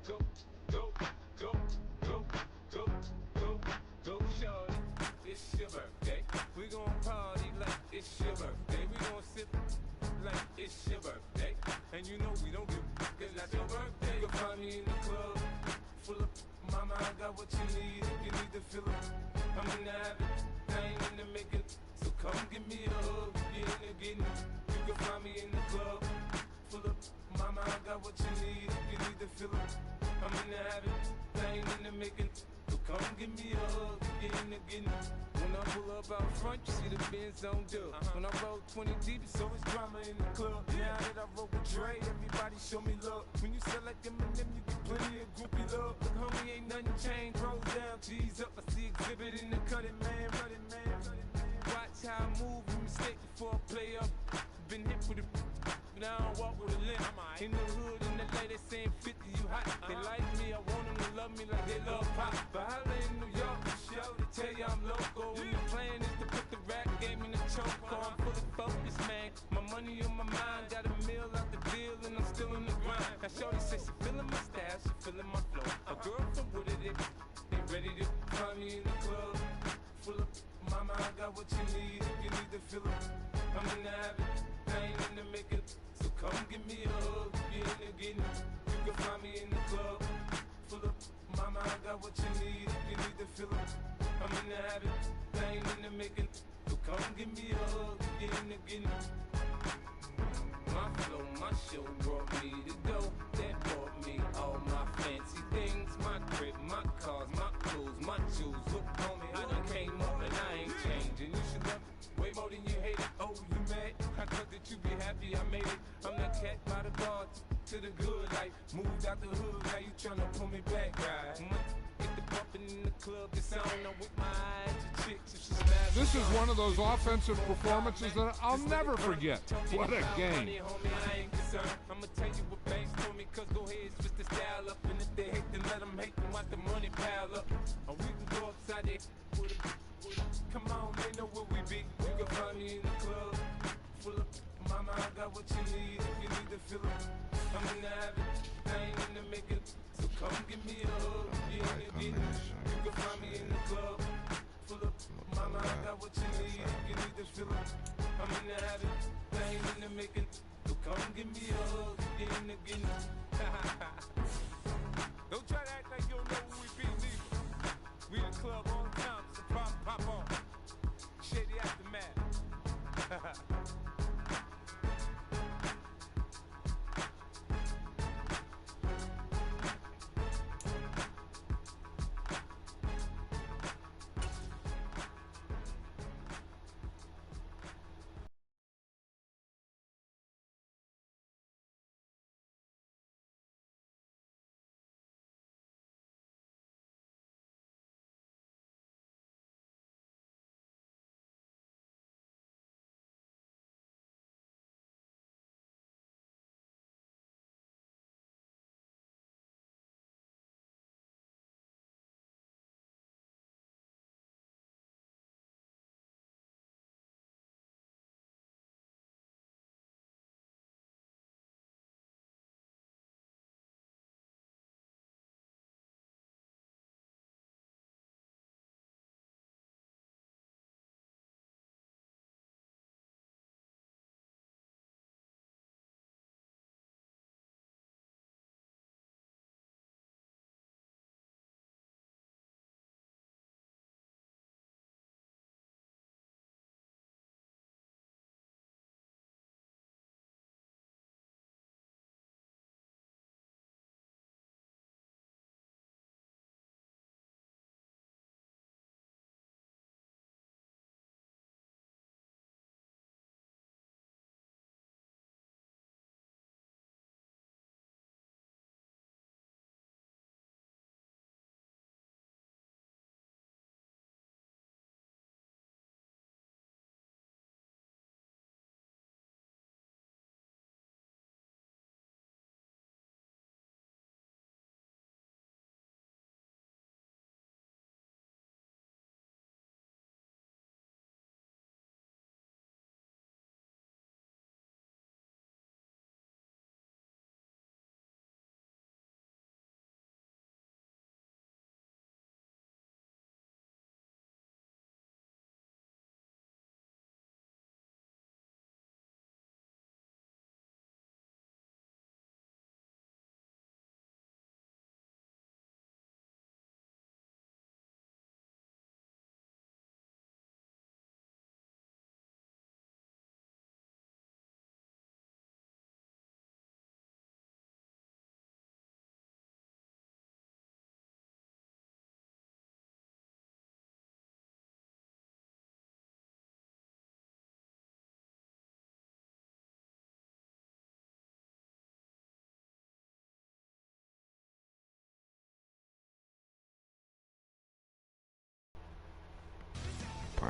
Go, go, go, go, go, go, go, shorty. It's your birthday. We gon' party like it's your birthday. We gon' sip like it's your birthday. And you know we don't give cause that's your birthday. You can find me in the club, full of mama, I got what you need. If you need to fill up, I'm in the habit, I ain't in the making. So come give me a hug, you in the getting. You can find me in the club, full of mama, I got what you need. If you need to fill up, I'm in the habit, I ain't in the making. So come give me a hug, you in the getting. When I pull up out front, you see the Benz on dub. When I roll 20 deep, it's always drama in the club. Now that I roll with Dre, everybody show me love. When you sell like Eminem, you get plenty of groupie love. Look, homie, ain't nothing changed. Roll down, G's up. I see exhibit in the cutting, man. Running, man. Watch how I move, you mistake before I play up. Been hit with a now I don't walk with a limp. In the hood, in the LA, they saying 50, you hot. They like me, I want them to love me like they love pop. But holla in New York, show, they tell you I'm local. And the plan is to put the rap game in the choke. I'm fully focused, man. My money on my mind, got a meal out the deal, and I'm still in the grind. Now shorty says she feeling my style, she feeling my flow. A girl from Wooded, they ready to find me in the club. Full of mama, I got what you need. If you need to fill up, I'm in the habit, I ain't in the making. So come give me a hug, you in the getting. You can find me in the club, full of mama, I got what you need. If you need to fill up, I'm in the habit, I ain't in the making. So come give me a hug, you in the getting. My flow, my show brought me to go. That brought me all my fancy things. My crib, my cars, my clothes, my shoes. Look, homie, I done came up and I ain't changing. You should love it way more than you hate it. Oh, you mad? I thought that you be happy I made it. I'm that cat by the bar to the good life. Moved out the hood, now you tryna pull me back, right? Get the bumpin' in the club, this I don't know with my eyes to chicks if she smash. This is one of those offensive performances that I'll never forget. What a game. I'ma tell you what banks told me, cause go ahead, switch the style up. And if they hate, then let them hate, then watch the money pile up. Or we can go upside there. Come on, they know where we be. You can find me in the club, full of mama, I got what you need. If you need to fill up, I'm in the habit, I ain't in the making. So come give me a hug, you in the getting. You can find me in the club, full of mama, I got what you need. If you need to fill up, I'm in the habit, I ain't in the making. So come give me a hug, you in the getting. Don't try to act like you don't know who we be, neither. We the club all the time, so pop on. Shady Aftermath.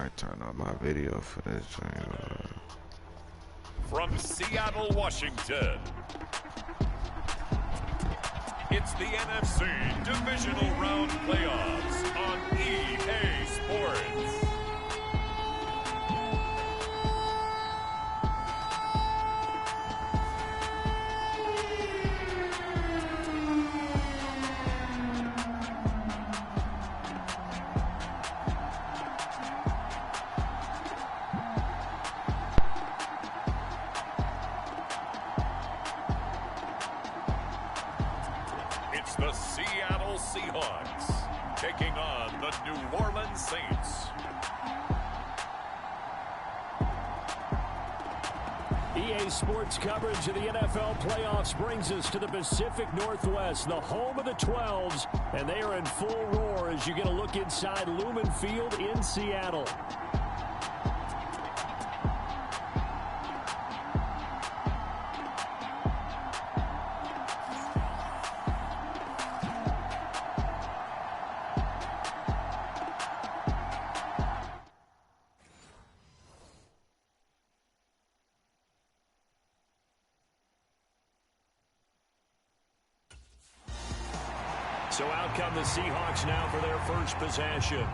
might turn on my video for this joint. From Seattle, Washington, it's the NFC Divisional Round Playoffs on EA Sports. The Seattle Seahawks taking on the New Orleans Saints. EA Sports coverage of the NFL playoffs brings us to the Pacific Northwest, the home of the 12s, and they are in full roar as you get a look inside Lumen Field in Seattle. So out come the Seahawks now for their first possession.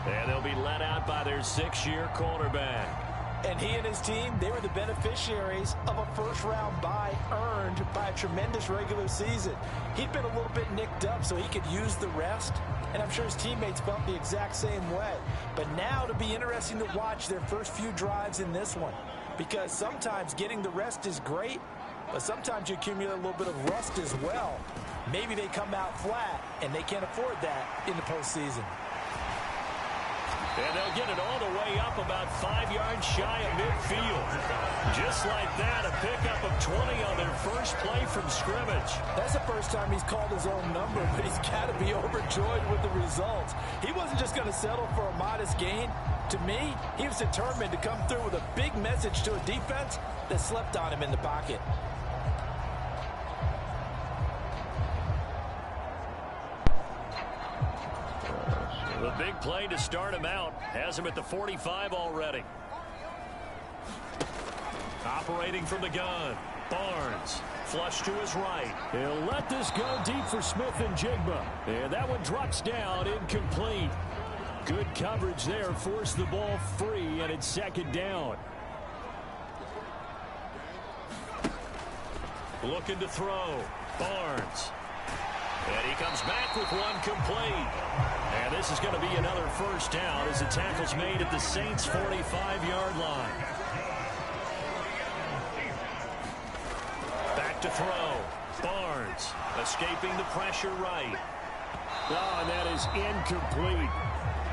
And they'll be led out by their 6-year quarterback. And he and his team, they were the beneficiaries of a first-round bye earned by a tremendous regular season. He'd been a little bit nicked up so he could use the rest, and I'm sure his teammates felt the exact same way. But now it'll be interesting to watch their first few drives in this one, because sometimes getting the rest is great, but sometimes you accumulate a little bit of rust as well. Maybe they come out flat, and they can't afford that in the postseason. And they'll get it all the way up about 5 yards shy of midfield. Just like that, a pickup of 20 on their first play from scrimmage. That's the first time he's called his own number, but he's got to be overjoyed with the results. He wasn't just going to settle for a modest gain. To me, he was determined to come through with a big message to a defense that slept on him in the pocket. The big play to start him out has him at the 45 already. Operating from the gun, Barnes, flush to his right. He'll let this go deep for Smith and Jigba. And that one drops down, incomplete. Good coverage there, forced the ball free, and it's second down. Looking to throw, Barnes. And he comes back with one complete. And this is going to be another first down as the tackle's made at the Saints' 45-yard line. Back to throw. Barnes escaping the pressure right. Oh, and that is incomplete.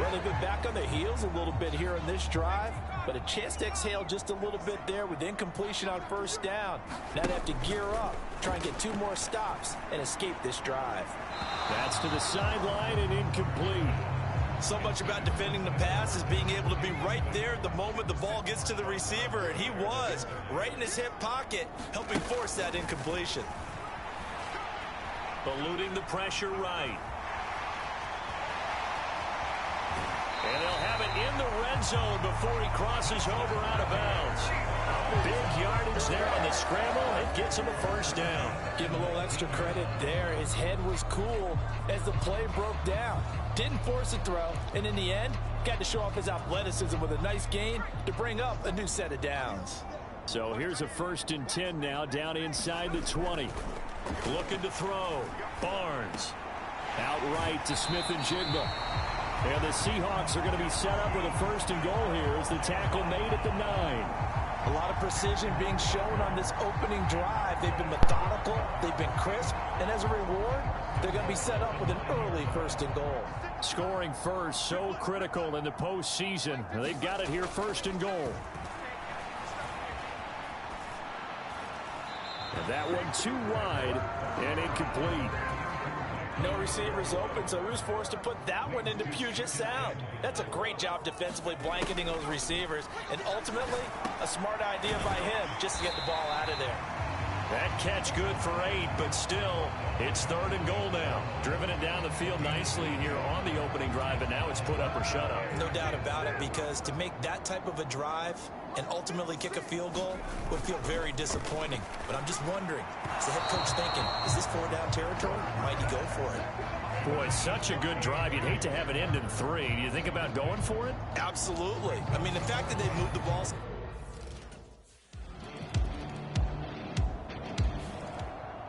Well, they've been back on their heels a little bit here in this drive, but a chance to exhale just a little bit there with incompletion on first down. Now they have to gear up, try and get 2 more stops, and escape this drive. That's to the sideline and incomplete. So much about defending the pass is being able to be right there the moment the ball gets to the receiver, and he was right in his hip pocket, helping force that incompletion. Eluding the pressure right. And they'll have it in the red zone before he crosses over out of bounds. Big yardage there on the scramble. It gets him a first down. Give him a little extra credit there. His head was cool as the play broke down. Didn't force a throw, and in the end, got to show off his athleticism with a nice gain to bring up a new set of downs. So here's a 1st and 10 now down inside the 20. Looking to throw. Barnes. Outright to Smith and Jigba. And the Seahawks are going to be set up with a 1st and goal here as the tackle made at the 9. A lot of precision being shown on this opening drive. They've been methodical, they've been crisp, and as a reward, they're going to be set up with an early 1st and goal. Scoring first, so critical in the postseason. They've got it here, 1st and goal. And that one too wide and incomplete. No receivers open, so he was forced to put that one into Puget Sound. That's a great job defensively blanketing those receivers, and ultimately, a smart idea by him just to get the ball out of there. That catch good for 8, but still, it's 3rd and goal now. Driven it down the field nicely here on the opening drive, but now it's put up or shut up. No doubt about it, because to make that type of a drive and ultimately kick a field goal would feel very disappointing. But I'm just wondering, is the head coach thinking, is this 4-down territory? Might he go for it? Boy, such a good drive. You'd hate to have it end in 3. Do you think about going for it? Absolutely. I mean, the fact that they moved the ball.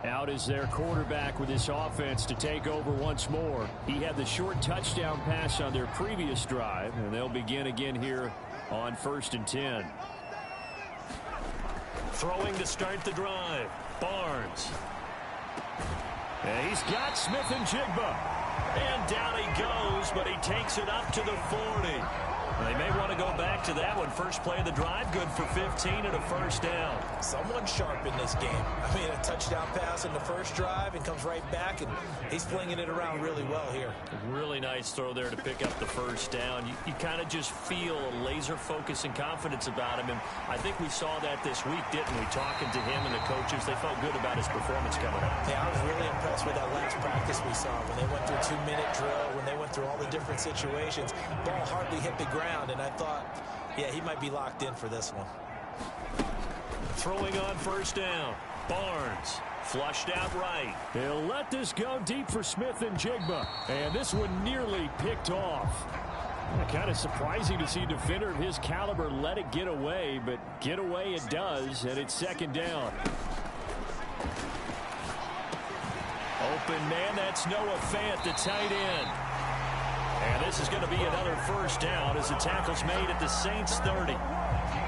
Out is their quarterback with this offense to take over once more. He had the short touchdown pass on their previous drive, and they'll begin again here on 1st and 10. Throwing to start the drive, Barnes. And he's got Smith and Jigba. And down he goes, but he takes it up to the 40. They may want to go back to that one. First play of the drive, good for 15 and a 1st down. Someone sharp in this game. I mean, a touchdown pass in the first drive and comes right back, and he's flinging it around really well here. Really nice throw there to pick up the 1st down. You kind of just feel a laser focus and confidence about him, and I think we saw that this week, didn't we? Talking to him and the coaches, they felt good about his performance coming up. Yeah, I was really impressed with that last practice we saw when they went through a 2-minute drill, when they went through all the different situations. Ball hardly hit the ground. And I thought, yeah, he might be locked in for this one. Throwing on 1st down. Barnes flushed out right. He'll let this go deep for Smith and Jigba. And this one nearly picked off. Kind of surprising to see a defender of his caliber let it get away, but get away it does, and it's 2nd down. Open man, that's Noah Fant, the tight end. And this is going to be another 1st down as the tackle's made at the Saints 30.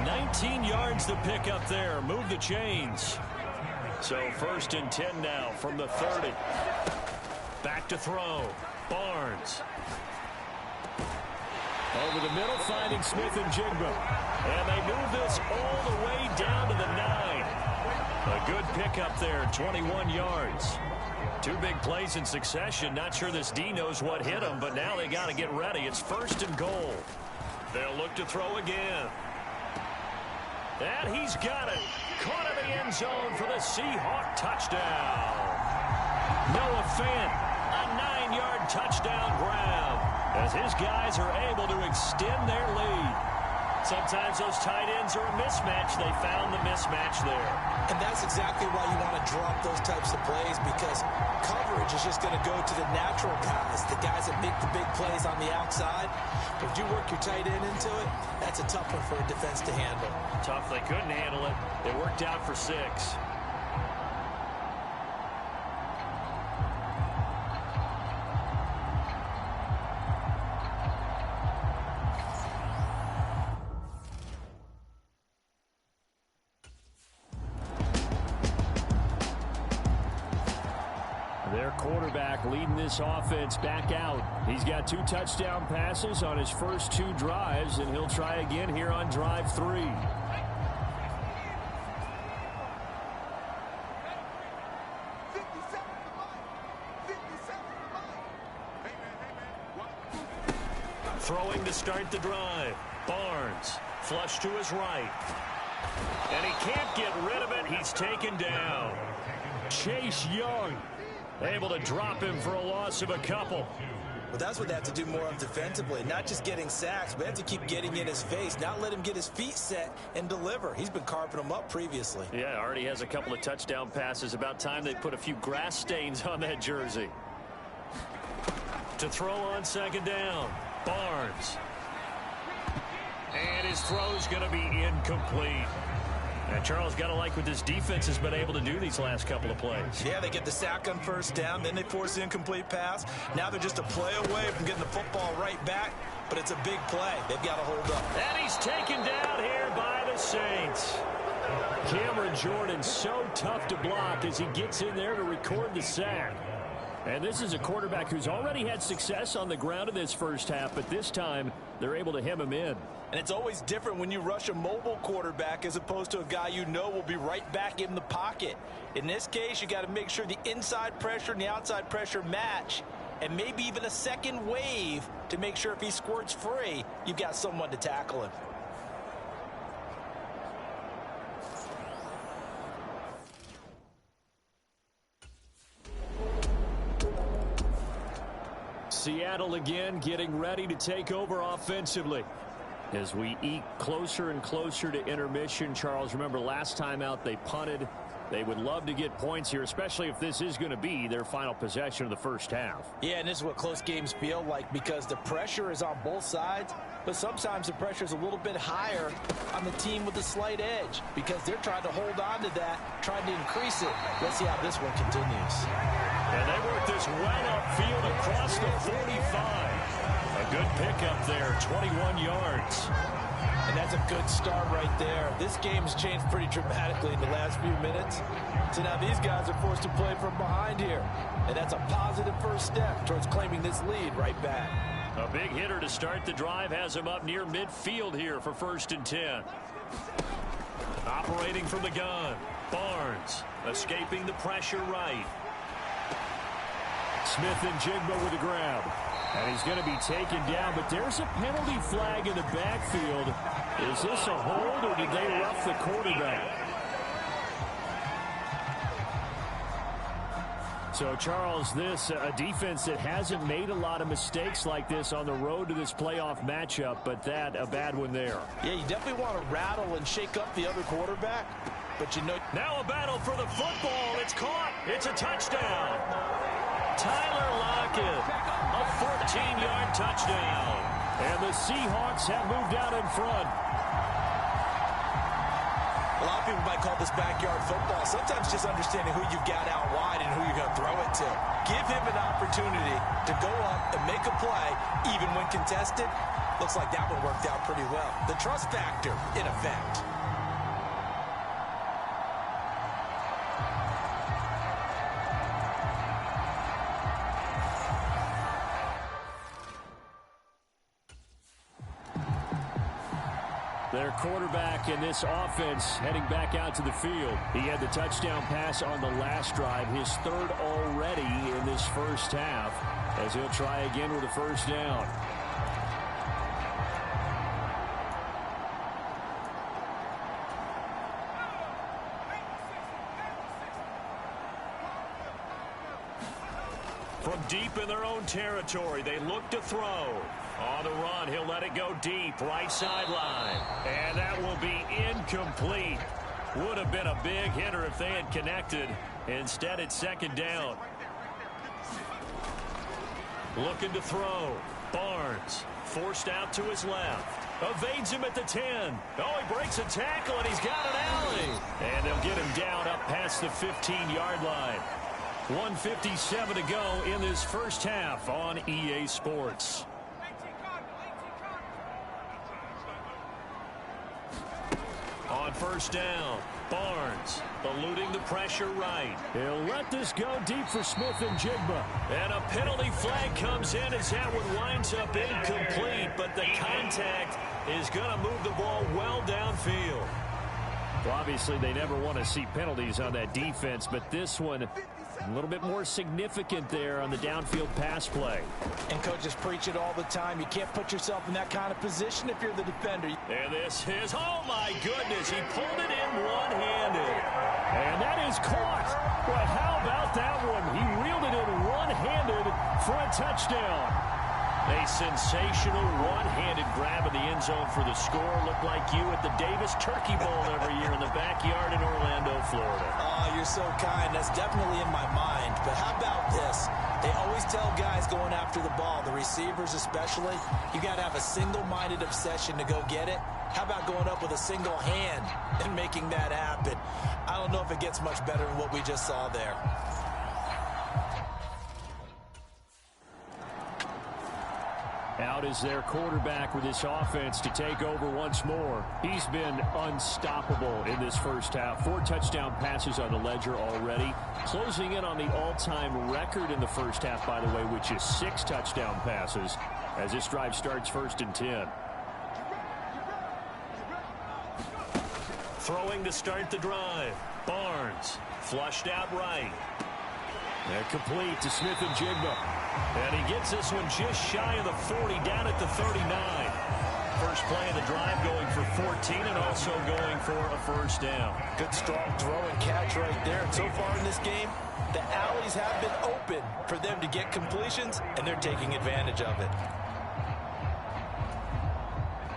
19 yards to pick up there. Move the chains. So 1st and 10 now from the 30. Back to throw. Barnes. Over the middle, finding Smith and Jigba. And they move this all the way down to the 9. A good pickup there, 21 yards. 2 big plays in succession. Not sure this D knows what hit him, but now they got to get ready. It's 1st and goal. They'll look to throw again. And he's got it. Caught in the end zone for the Seahawk touchdown. Noah Fant, a 9-yard touchdown grab as his guys are able to extend their lead. Sometimes those tight ends are a mismatch. They found the mismatch there. And that's exactly why you want to drop those types of plays, because coverage is just going to go to the natural guys, the guys that make the big plays on the outside. But if you work your tight end into it, that's a tough one for a defense to handle. Tough. They couldn't handle it. It worked out for 6. Their quarterback leading this offense back out. He's got 2 touchdown passes on his first 2 drives, and he'll try again here on drive 3. Throwing to start the drive. Barnes flush to his right. And he can't get rid of it. He's taken down. Chase Young able to drop him for a loss of a couple. Well, that's what they have to do more of defensively. Not just getting sacks, but they have to keep getting in his face. Not let him get his feet set and deliver. He's been carving them up previously. Yeah, already has a couple of touchdown passes. About time they put a few grass stains on that jersey. To throw on 2nd down. Barnes. And his throw's going to be incomplete. And Charles, got to like what this defense has been able to do these last couple of plays. Yeah, they get the sack on 1st down, then they force the incomplete pass. Now they're just a play away from getting the football right back, but it's a big play. They've got to hold up. And he's taken down here by the Saints. Cameron Jordan so tough to block as he gets in there to record the sack. And this is a quarterback who's already had success on the ground in this first half, but this time they're able to hem him in. And it's always different when you rush a mobile quarterback as opposed to a guy you know will be right back in the pocket. In this case, you got to make sure the inside pressure and the outside pressure match, and maybe even a second wave to make sure if he squirts free, you've got someone to tackle him. Seattle again getting ready to take over offensively. As we eke closer and closer to intermission, Charles, remember last time out they punted. They would love to get points here, especially if this is going to be their final possession of the first half. Yeah, and this is what close games feel like because the pressure is on both sides, but sometimes the pressure is a little bit higher on the team with a slight edge because they're trying to hold on to that, trying to increase it. Let's see how this one continues. And they work this well upfield across the 45. A good pickup there, 21 yards. And that's a good start right there. This game's changed pretty dramatically in the last few minutes. So now these guys are forced to play from behind here. And that's a positive first step towards claiming this lead right back. A big hitter to start the drive has him up near midfield here for 1st and 10. Operating from the gun. Barnes escaping the pressure right. Smith and Jigba with a grab. And he's going to be taken down, but there's a penalty flag in the backfield. Is this a hold, or did they rough the quarterback? So, Charles, this a defense that hasn't made a lot of mistakes like this on the road to this playoff matchup, but that a bad one there. Yeah, you definitely want to rattle and shake up the other quarterback, but you know. Now a battle for the football. It's caught. It's a touchdown. Tyler Lockett, a 14-yard touchdown. And the Seahawks have moved out in front. A lot of people might call this backyard football. Sometimes just understanding who you've got out wide and who you're going to throw it to. Give him an opportunity to go up and make a play, even when contested. Looks like that one worked out pretty well. The trust factor, in effect. Their quarterback in this offense heading back out to the field. He had the touchdown pass on the last drive, his 3rd already in this first half, as he'll try again with a 1st down. From deep in their own territory, they look to throw. On the run, he'll let it go deep, right sideline. And that will be incomplete. Would have been a big hitter if they had connected. Instead, it's 2nd down. Looking to throw. Barnes forced out to his left. Evades him at the 10. Oh, he breaks a tackle, and he's got an alley. And they'll get him down up past the 15-yard line. 1:57 to go in this first half on EA Sports. On 1st down, Barnes eluding the pressure right. He'll let this go deep for Smith and Jigba. And a penalty flag comes in as that one winds up incomplete, but the contact is going to move the ball well downfield. Well, obviously, they never want to see penalties on that defense, but this one a little bit more significant there on the downfield pass play. And coaches preach it all the time. You can't put yourself in that kind of position if you're the defender. And this is, oh my goodness, he pulled it in one-handed. And that is caught. But how about that one? He reeled it in one-handed for a touchdown. A sensational one-handed grab in the end zone for the score. Looked like you at the Davis Turkey Bowl every year in the backyard in Orlando, Florida. Oh, you're so kind. That's definitely in my mind. But how about this? They always tell guys going after the ball, the receivers especially, you got to have a single-minded obsession to go get it. How about going up with a single hand and making that happen? I don't know if it gets much better than what we just saw there. Out is their quarterback with this offense to take over once more. He's been unstoppable in this first half. 4 touchdown passes on the ledger already. Closing in on the all-time record in the first half, by the way, which is 6 touchdown passes as this drive starts 1st and 10. Throwing to start the drive. Barnes flushed out right. And complete to Smith and Jigba. And he gets this one just shy of the 40, down at the 39. first play of the drive, going for 14 and also going for a first down. Good strong throw and catch right there. And so far in this game, the alleys have been open for them to get completions, and they're taking advantage of it.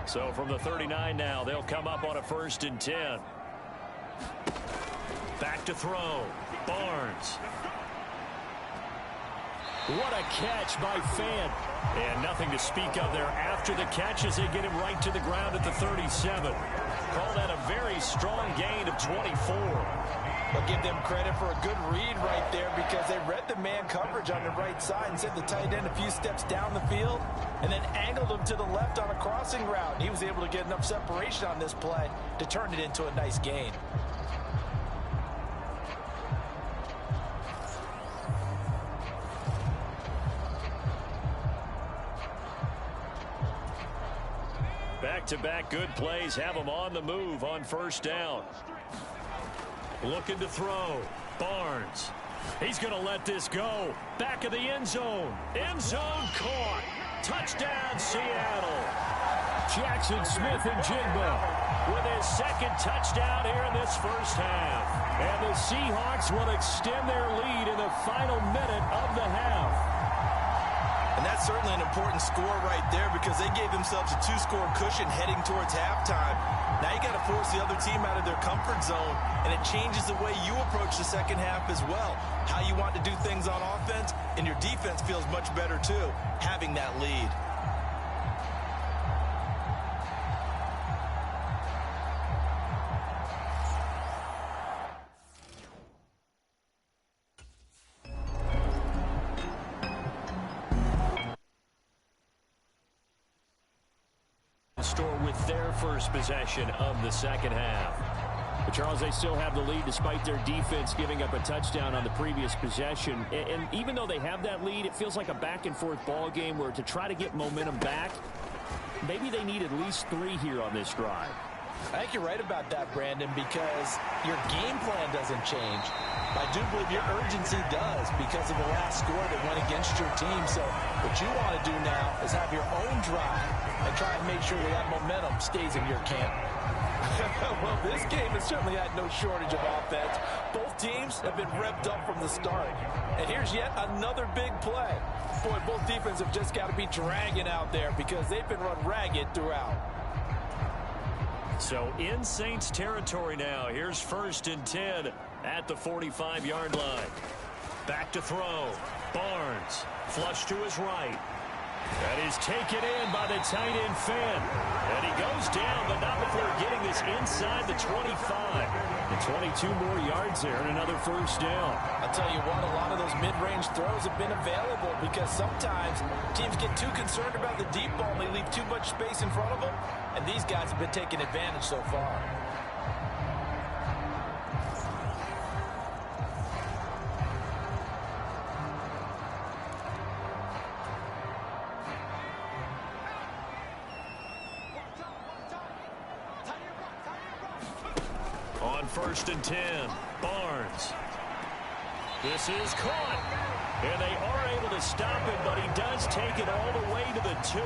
So from the 39 now, they'll come up on a 1st and 10. Back to throw. Barnes. What a catch by Fant. And nothing to speak of there after the catch as they get him right to the ground at the 37. Call that a very strong gain of 24. I'll give them credit for a good read right there because they read the man coverage on the right side and sent the tight end a few steps down the field and then angled him to the left on a crossing route. And he was able to get enough separation on this play to turn it into a nice gain. Back-to-back good plays have them on the move on 1st down. Looking to throw. Barnes. He's going to let this go. Back of the end zone. End zone caught. Touchdown, Seattle. Jackson Smith-Njigba with his 2nd touchdown here in this first half. And the Seahawks will extend their lead in the final minute of the half. And that's certainly an important score right there because they gave themselves a 2-score cushion heading towards halftime. Now you got to force the other team out of their comfort zone, and it changes the way you approach the second half as well. How you want to do things on offense, and your defense feels much better too, having that lead. With their first possession of the second half. But Charles, they still have the lead despite their defense giving up a touchdown on the previous possession. And even though they have that lead, it feels like a back-and-forth ball game where to try to get momentum back, maybe they need at least 3 here on this drive. I think you're right about that, Brandon, because your game plan doesn't change. I do believe your urgency does because of the last score that went against your team. So what you want to do now is have your own drive and try and make sure that momentum stays in your camp. Well, this game has certainly had no shortage of offense. Both teams have been revved up from the start. And here's yet another big play. Boy, both defenses have just got to be dragging out there because they've been run ragged throughout. So in Saints territory now. Here's 1st and 10 at the 45-yard line. Back to throw. Barnes. Flush to his right. That is taken in by the tight end Fant. And he goes down, but not before getting this inside the 25. And 22 more yards there and another first down. I'll tell you what, a lot of those mid-range throws have been available because sometimes teams get too concerned about the deep ball and they leave too much space in front of them. And these guys have been taking advantage so far. On 1st and 10, Barnes. This is caught. And they are able to stop him, but he does take it all the way to the 2.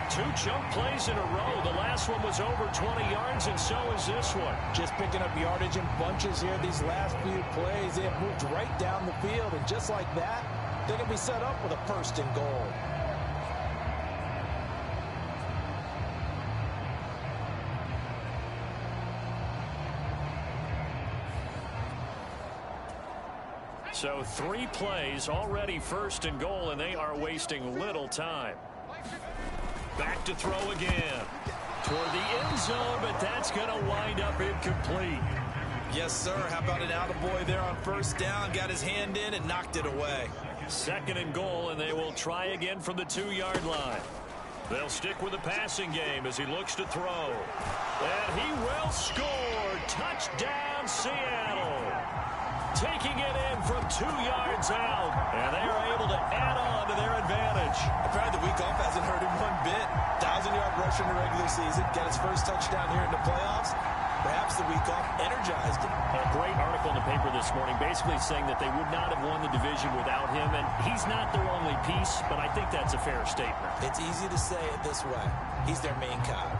2 chunk plays in a row. The last one was over 20 yards, and so is this one. Just picking up yardage in bunches here. These last few plays, they have moved right down the field, and just like that, they're going to be set up with a 1st and goal. So 3 plays, already 1st and goal, and they are wasting little time. Back to throw again. Toward the end zone, but that's going to wind up incomplete. Yes, sir. How about an attaboy there on 1st down? Got his hand in and knocked it away. 2nd and goal, and they will try again from the 2-yard line. They'll stick with the passing game as he looks to throw. And he will score. Touchdown, Seattle. Taking it in from 2 yards out. And they are able to add on to their advantage. Apparently the week off hasn't hurt him one bit. 1,000-yard rush in the regular season. Got his first touchdown here in the playoffs. Perhaps the week off energized him. A great article in the paper this morning basically saying that they would not have won the division without him, and he's not their only piece, but I think that's a fair statement. It's easy to say it this way. He's their main cog.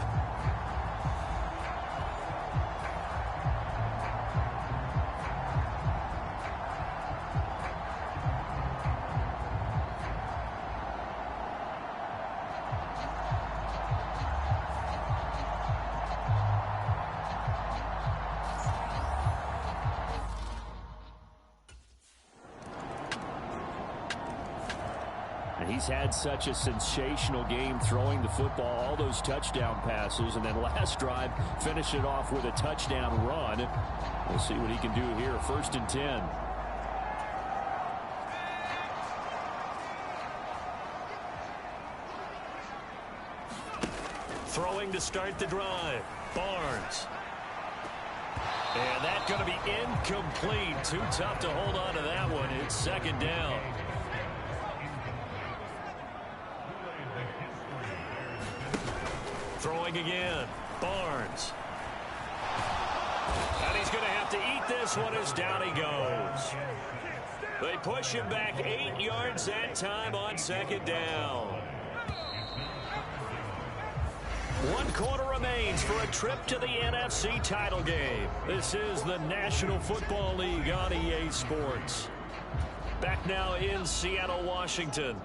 He's had such a sensational game throwing the football, all those touchdown passes, and then last drive, finish it off with a touchdown run. We'll see what he can do here. 1st and 10. Throwing to start the drive. Barnes. And that's going to be incomplete. Too tough to hold on to that one. It's 2nd down. Throwing again. Barnes. And he's going to have to eat this one as down he goes. They push him back 8 yards that time on 2nd down. 1 quarter remains for a trip to the NFC title game. This is the National Football League on EA Sports. Back now in Seattle, Washington.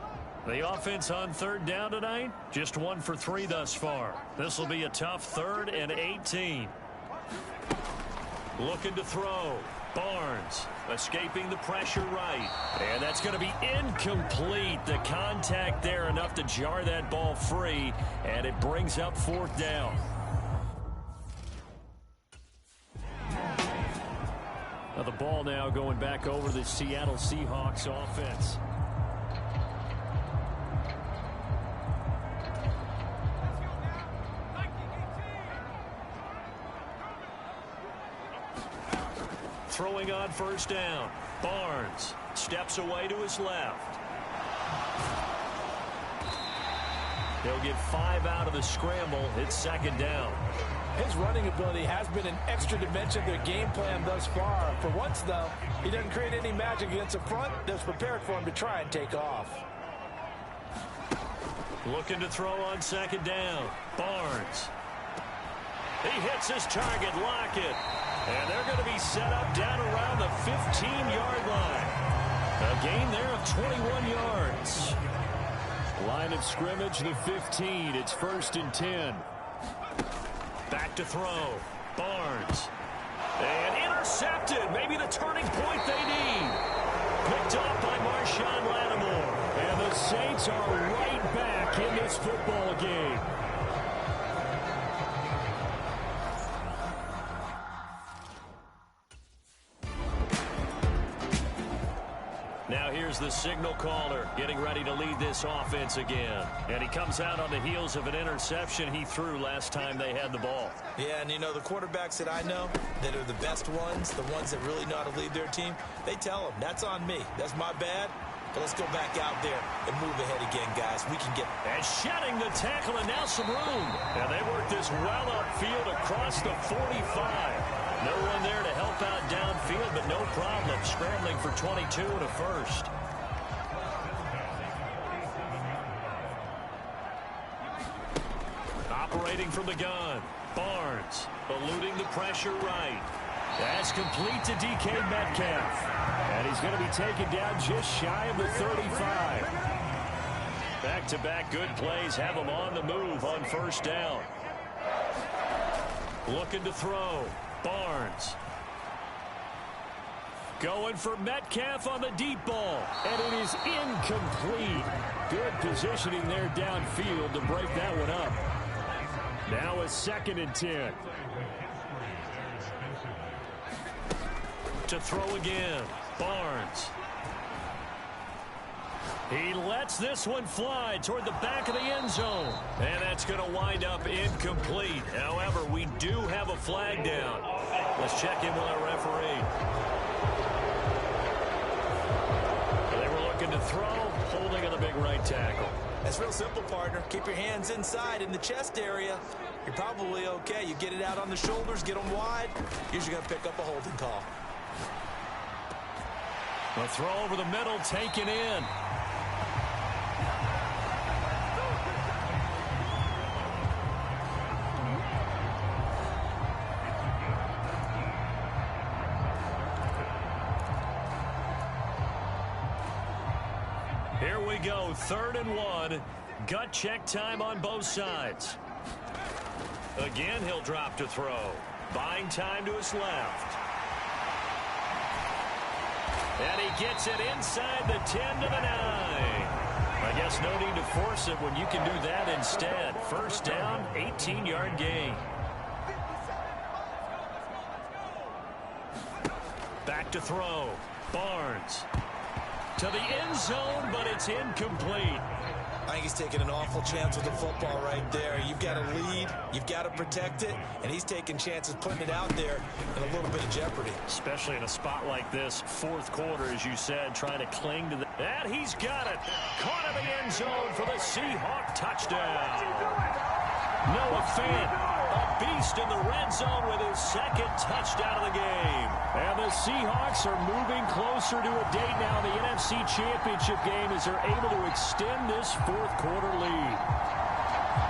The offense on 3rd down tonight, just 1 for 3 thus far. This will be a tough 3rd and 18. Looking to throw. Barnes escaping the pressure right. And that's going to be incomplete. The contact there enough to jar that ball free. And it brings up 4th down. Now the ball now going back over the Seattle Seahawks offense. Throwing on 1st down. Barnes steps away to his left. He'll get 5 out of the scramble. It's 2nd down. His running ability has been an extra dimension of their game plan thus far. For once, though, he doesn't create any magic against the front that's prepared for him to try and take off. Looking to throw on 2nd down. Barnes. He hits his target, Lockett. And they're going to be set up down around the 15-yard line. A gain there of 21 yards. Line of scrimmage, the 15. It's 1st and 10. Back to throw. Barnes. And intercepted. Maybe the turning point they need. Picked off by Marshawn Lattimore. And the Saints are right back in this football game. Now here's the signal caller getting ready to lead this offense again. And he comes out on the heels of an interception he threw last time they had the ball. Yeah, and you know, the quarterbacks that I know that are the best ones, the ones that really know how to lead their team, they tell them, that's on me. That's my bad. But let's go back out there and move ahead again, guys. We can get... And shedding the tackle, and now some room. And they work this well upfield across the 45. No one there to help out downfield, but no problem. Scrambling for 22 and a first. Operating from the gun. Barnes eluding the pressure right. That's complete to DK Metcalf. And he's going to be taken down just shy of the 35. Back-to-back good plays have him on the move on 1st down. Looking to throw. Barnes. Going for Metcalf on the deep ball. And it is incomplete. Good positioning there downfield to break that one up. Now a 2nd and 10. To throw again. Barnes. He lets this one fly toward the back of the end zone. And that's going to wind up incomplete. However, we do have a flag down. Let's check in with our referee. They were looking to throw, holding on the big right tackle. That's real simple, partner. Keep your hands inside in the chest area. you're probably okay. You get it out on the shoulders, get them wide, usually going to pick up a holding call. The throw over the middle, taken in. Here we go, 3rd and 1. Gut check time on both sides. Again, he'll drop to throw. Buying time to his left. And he gets it inside the 10 to the 9. I guess no need to force it when you can do that instead. First down, 18-yard gain. Back to throw. Barnes. To the end zone, but it's incomplete. I think he's taking an awful chance with the football right there. You've got to lead, you've got to protect it, and he's taking chances putting it out there in a little bit of jeopardy. Especially in a spot like this, 4th quarter, as you said, trying to cling to that. He's got it. Caught in the end zone for the Seahawk touchdown. Noah Fant, a beast in the red zone with his 2nd touchdown of the game. And the Seahawks are moving closer to a date now in the NFC Championship game as they're able to extend this 4th quarter lead.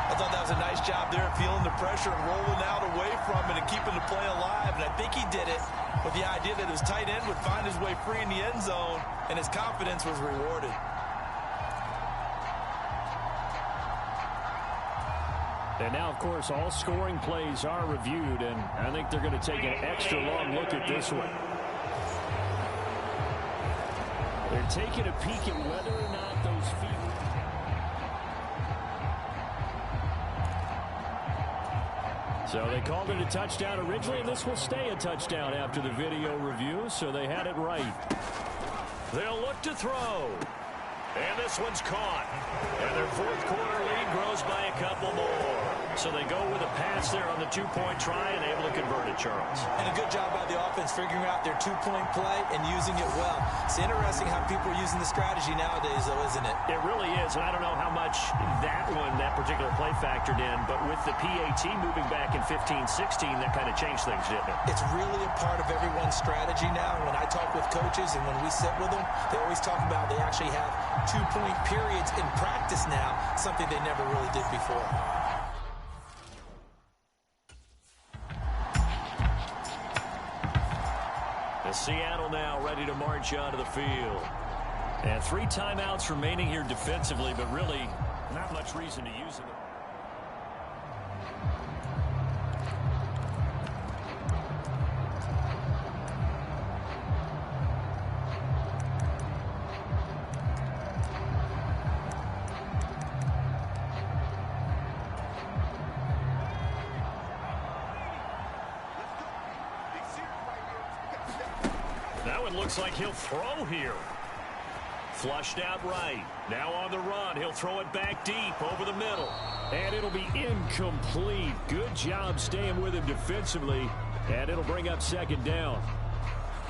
I thought that was a nice job there, feeling the pressure and rolling out away from it and keeping the play alive. And I think he did it with the idea that his tight end would find his way free in the end zone, and his confidence was rewarded. And now, of course, all scoring plays are reviewed, and I think they're going to take an extra long look at this one. They're taking a peek at whether or not those feet... So they called it a touchdown originally, and this will stay a touchdown after the video review, so they had it right. They'll look to throw. And this one's caught. And their 4th quarter lead grows by a couple more. So they go with a pass there on the 2-point try and able to convert it, Charles. And a good job by the offense figuring out their 2-point play and using it well. It's interesting how people are using the strategy nowadays, though, isn't it? It really is, and I don't know how much that particular play factored in, but with the PAT moving back in 15-16, that kind of changed things, didn't it? It's really a part of everyone's strategy now. When I talk with coaches and when we sit with them, they always talk about they actually have 2-point periods in practice now, something they never really did before. Seattle now ready to march onto the field. And 3 timeouts remaining here defensively, but really not much reason to use them. Looks like he'll throw here. Flushed out right. Now on the run. He'll throw it back deep over the middle. And it'll be incomplete. Good job staying with him defensively. And it'll bring up 2nd down.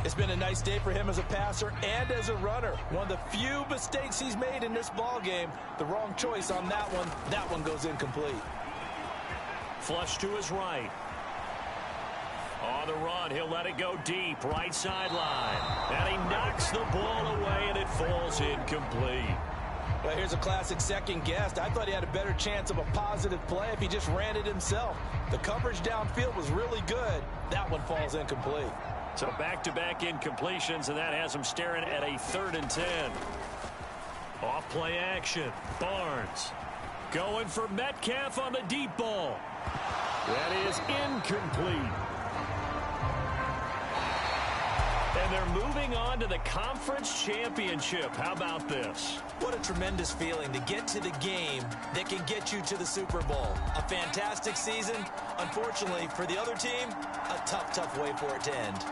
It's been a nice day for him as a passer and as a runner. One of the few mistakes he's made in this ball game. The wrong choice on that one. That one goes incomplete. Flush to his right. On the run, he'll let it go deep, right sideline. And he knocks the ball away, and it falls incomplete. Well, here's a classic second guess. I thought he had a better chance of a positive play if he just ran it himself. The coverage downfield was really good. That one falls incomplete. So back-to-back incompletions, and that has him staring at a 3rd and 10. Off play action. Barnes going for Metcalf on the deep ball. That is incomplete. And they're moving on to the conference championship. How about this? What a tremendous feeling to get to the game that can get you to the Super Bowl. A fantastic season. Unfortunately, for the other team, a tough, tough way for it to end.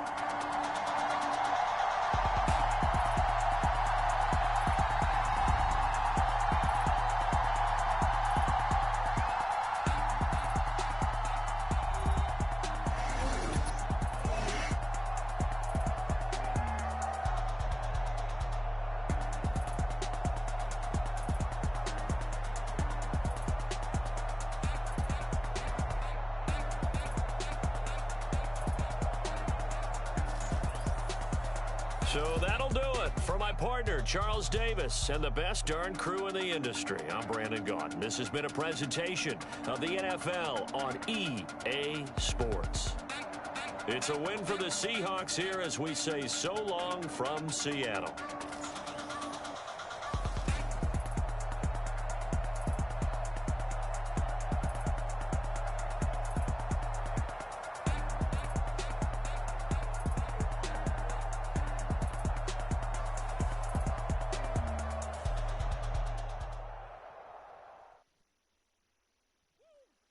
So that'll do it. For my partner, Charles Davis, and the best darn crew in the industry, I'm Brandon Gaudin. This has been a presentation of the NFL on EA Sports. It's a win for the Seahawks here as we say so long from Seattle.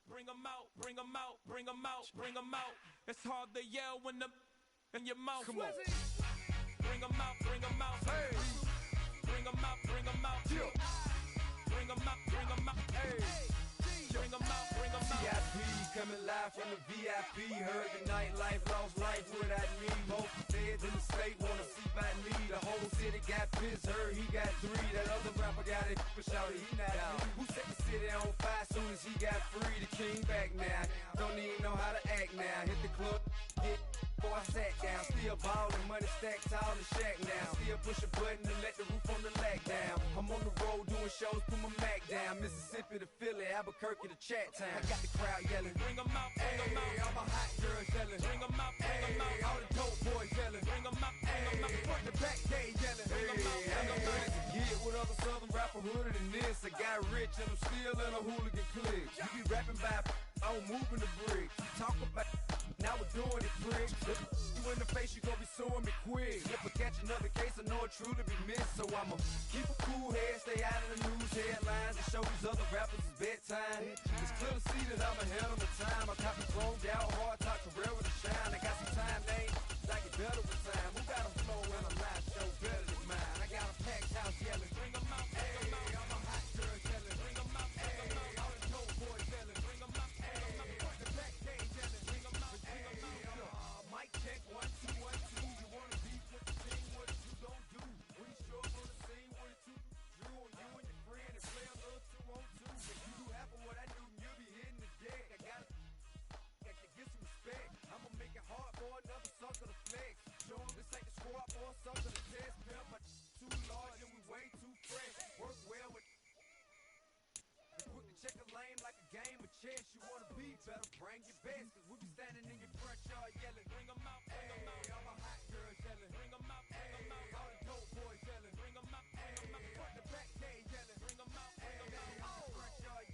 Bring 'em out, bring 'em out, bring 'em out, bring 'em out. It's hard to yell when the in your mouth. Come on. Bring 'em out, bring 'em out. Hey. Bring 'em out, bring 'em out. Yeah. Bring 'em out, bring 'em out. Hey. Bring 'em out, bring 'em out. VIP coming live from the VIP. Heard the nightlife, lost life without me. Most feds in the state wanna see by me. The whole city got pissed, heard he got 3. That other rapper got it, but shouted he not out. Who set the city on fire soon as he got free? The king back now, don't even know how to act now. Hit the club, get before I sat down. Still ballin', money stacked tall in the shack now. Still push a button and let the roof on the lag down. I'm on the road doing shows, put my Mac down. Mississippi to Philly, Albuquerque to Chat Town. I got the crowd yelling, Bring 'em out, bring 'em out. all my hot girls yelling, Bring 'em out, bring 'em out. all the dope boys yelling, Bring 'em out, bring 'em out. front to back they yelling, Bring 'em out, bring 'em out. to get with other southern rapper hooded than this. I got rich and I'm still in a hooligan clique. You be rapping by I'm moving the bricks. You talk about now we're doing it quick. You in the face, you gon' be suing me quick. If I catch another case, I know it truly be missed. So I'ma keep a cool head, stay out of the news headlines, and show these other rappers it's bedtime. It's clear to see that I'm ahead of the time. I caught me thrown down hard, talk career with a shine. I got some time, name, like it better with time. Who got a flow and a live show better than mine? I got a packed house yelling, bring 'em out, bring 'em out. All my hot girls yelling, bring 'em out, bring 'em out. All the dope boys yelling, bring 'em out, bring 'em out. Front to back they yelling, bring 'em out, bring 'em out. Mic check 1 2 1 2. You wanna beef with the team? What you gon' do when you show up on the scene? What it two drew on you and your friend and play a little 2 on 2. If you do half of what I do, you'll be hitting the deck. I gotta get some respect. I'ma make it hard for another sucker to flex. Show 'em this ain't the squad for a sucker to test. Pimp my too large and we way too fresh. Work well with quick to check a lane like a game of chess. You wanna be better, bring your best. Cause we be standing in your front yard yelling, bring 'em out, bring 'em out. All my hot girls yelling, bring 'em out, bring 'em out. All the dope boys yelling, bring 'em out, bring 'em out. Front to back they yelling, bring 'em out, bring 'em out. Front yard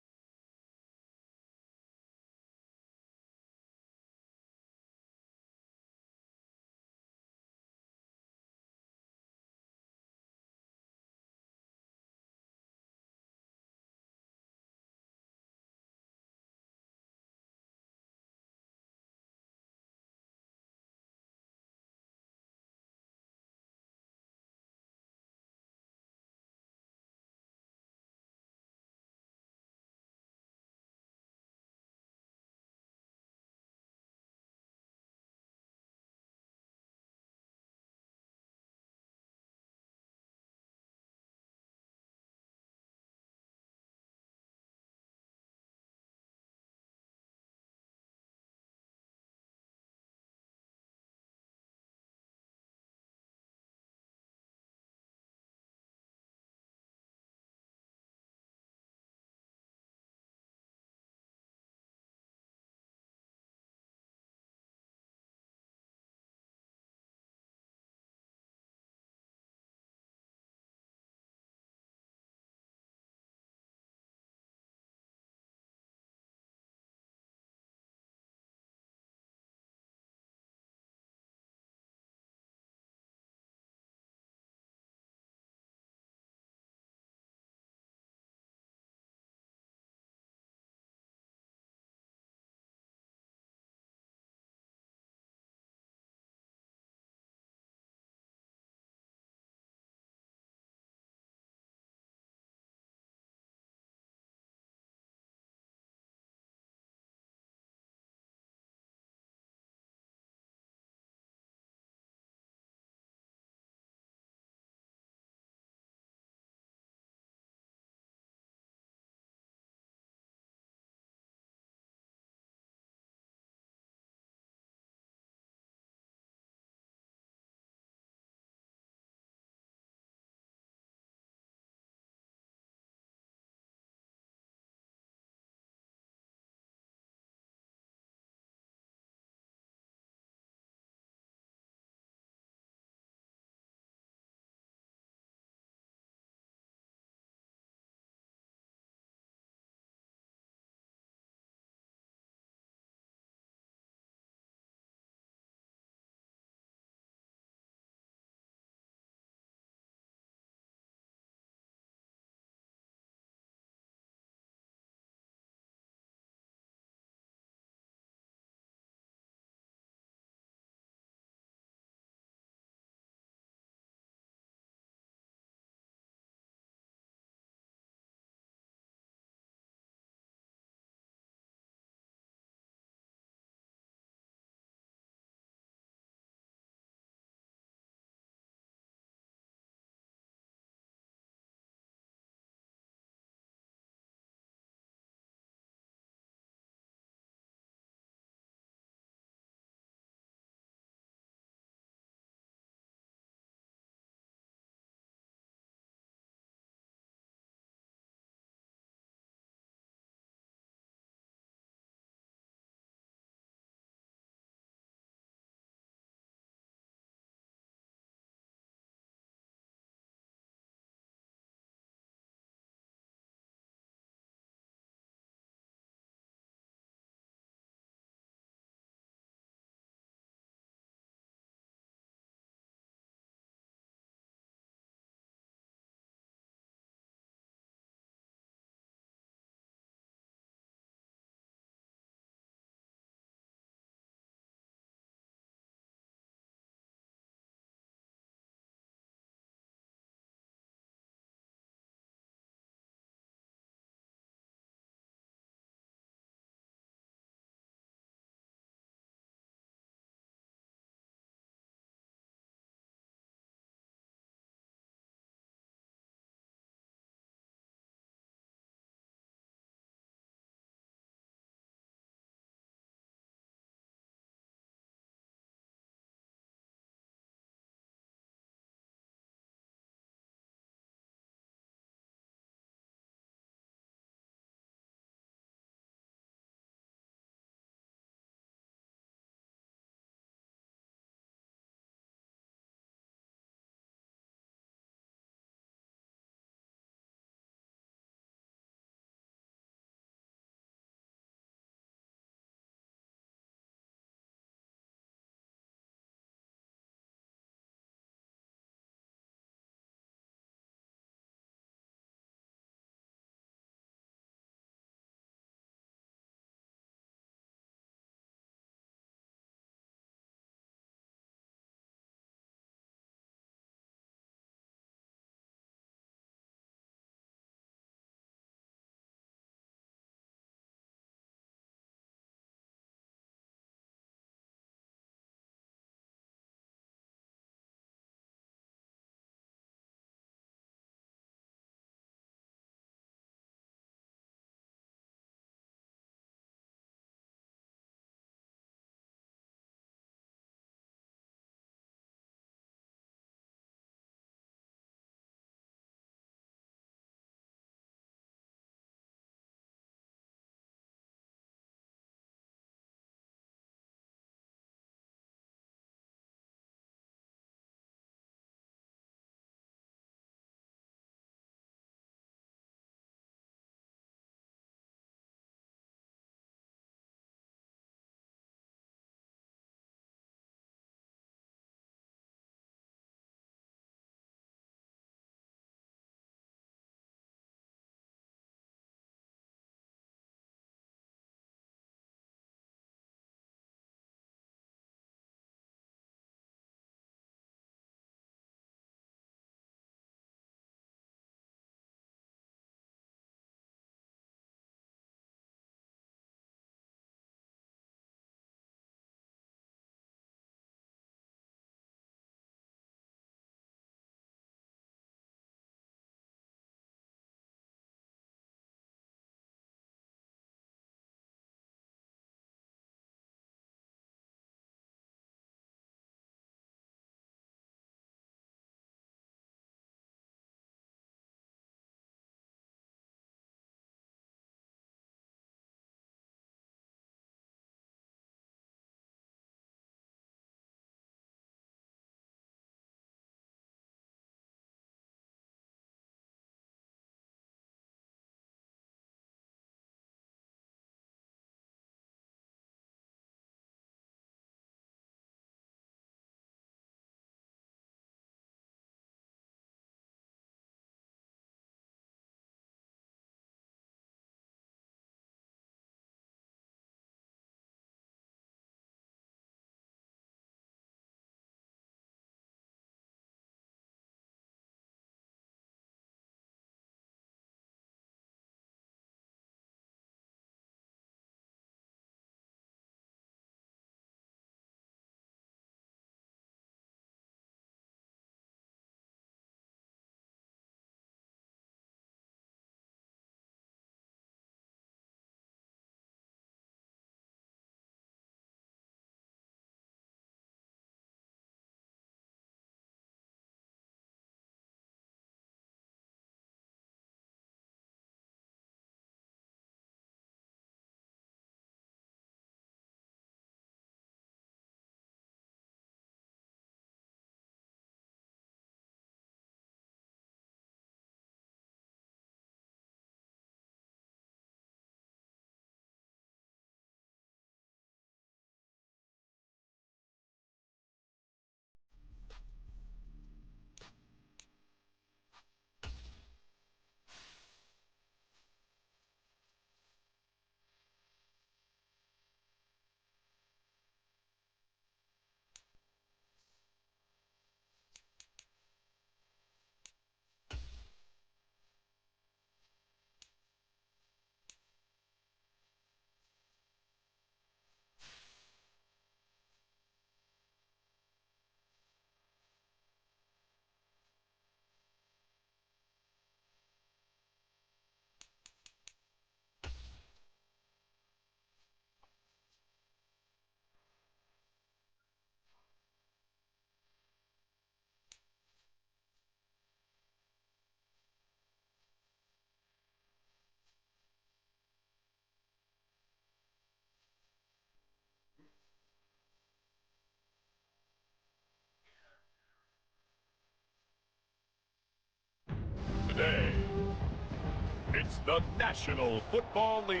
the National Football League.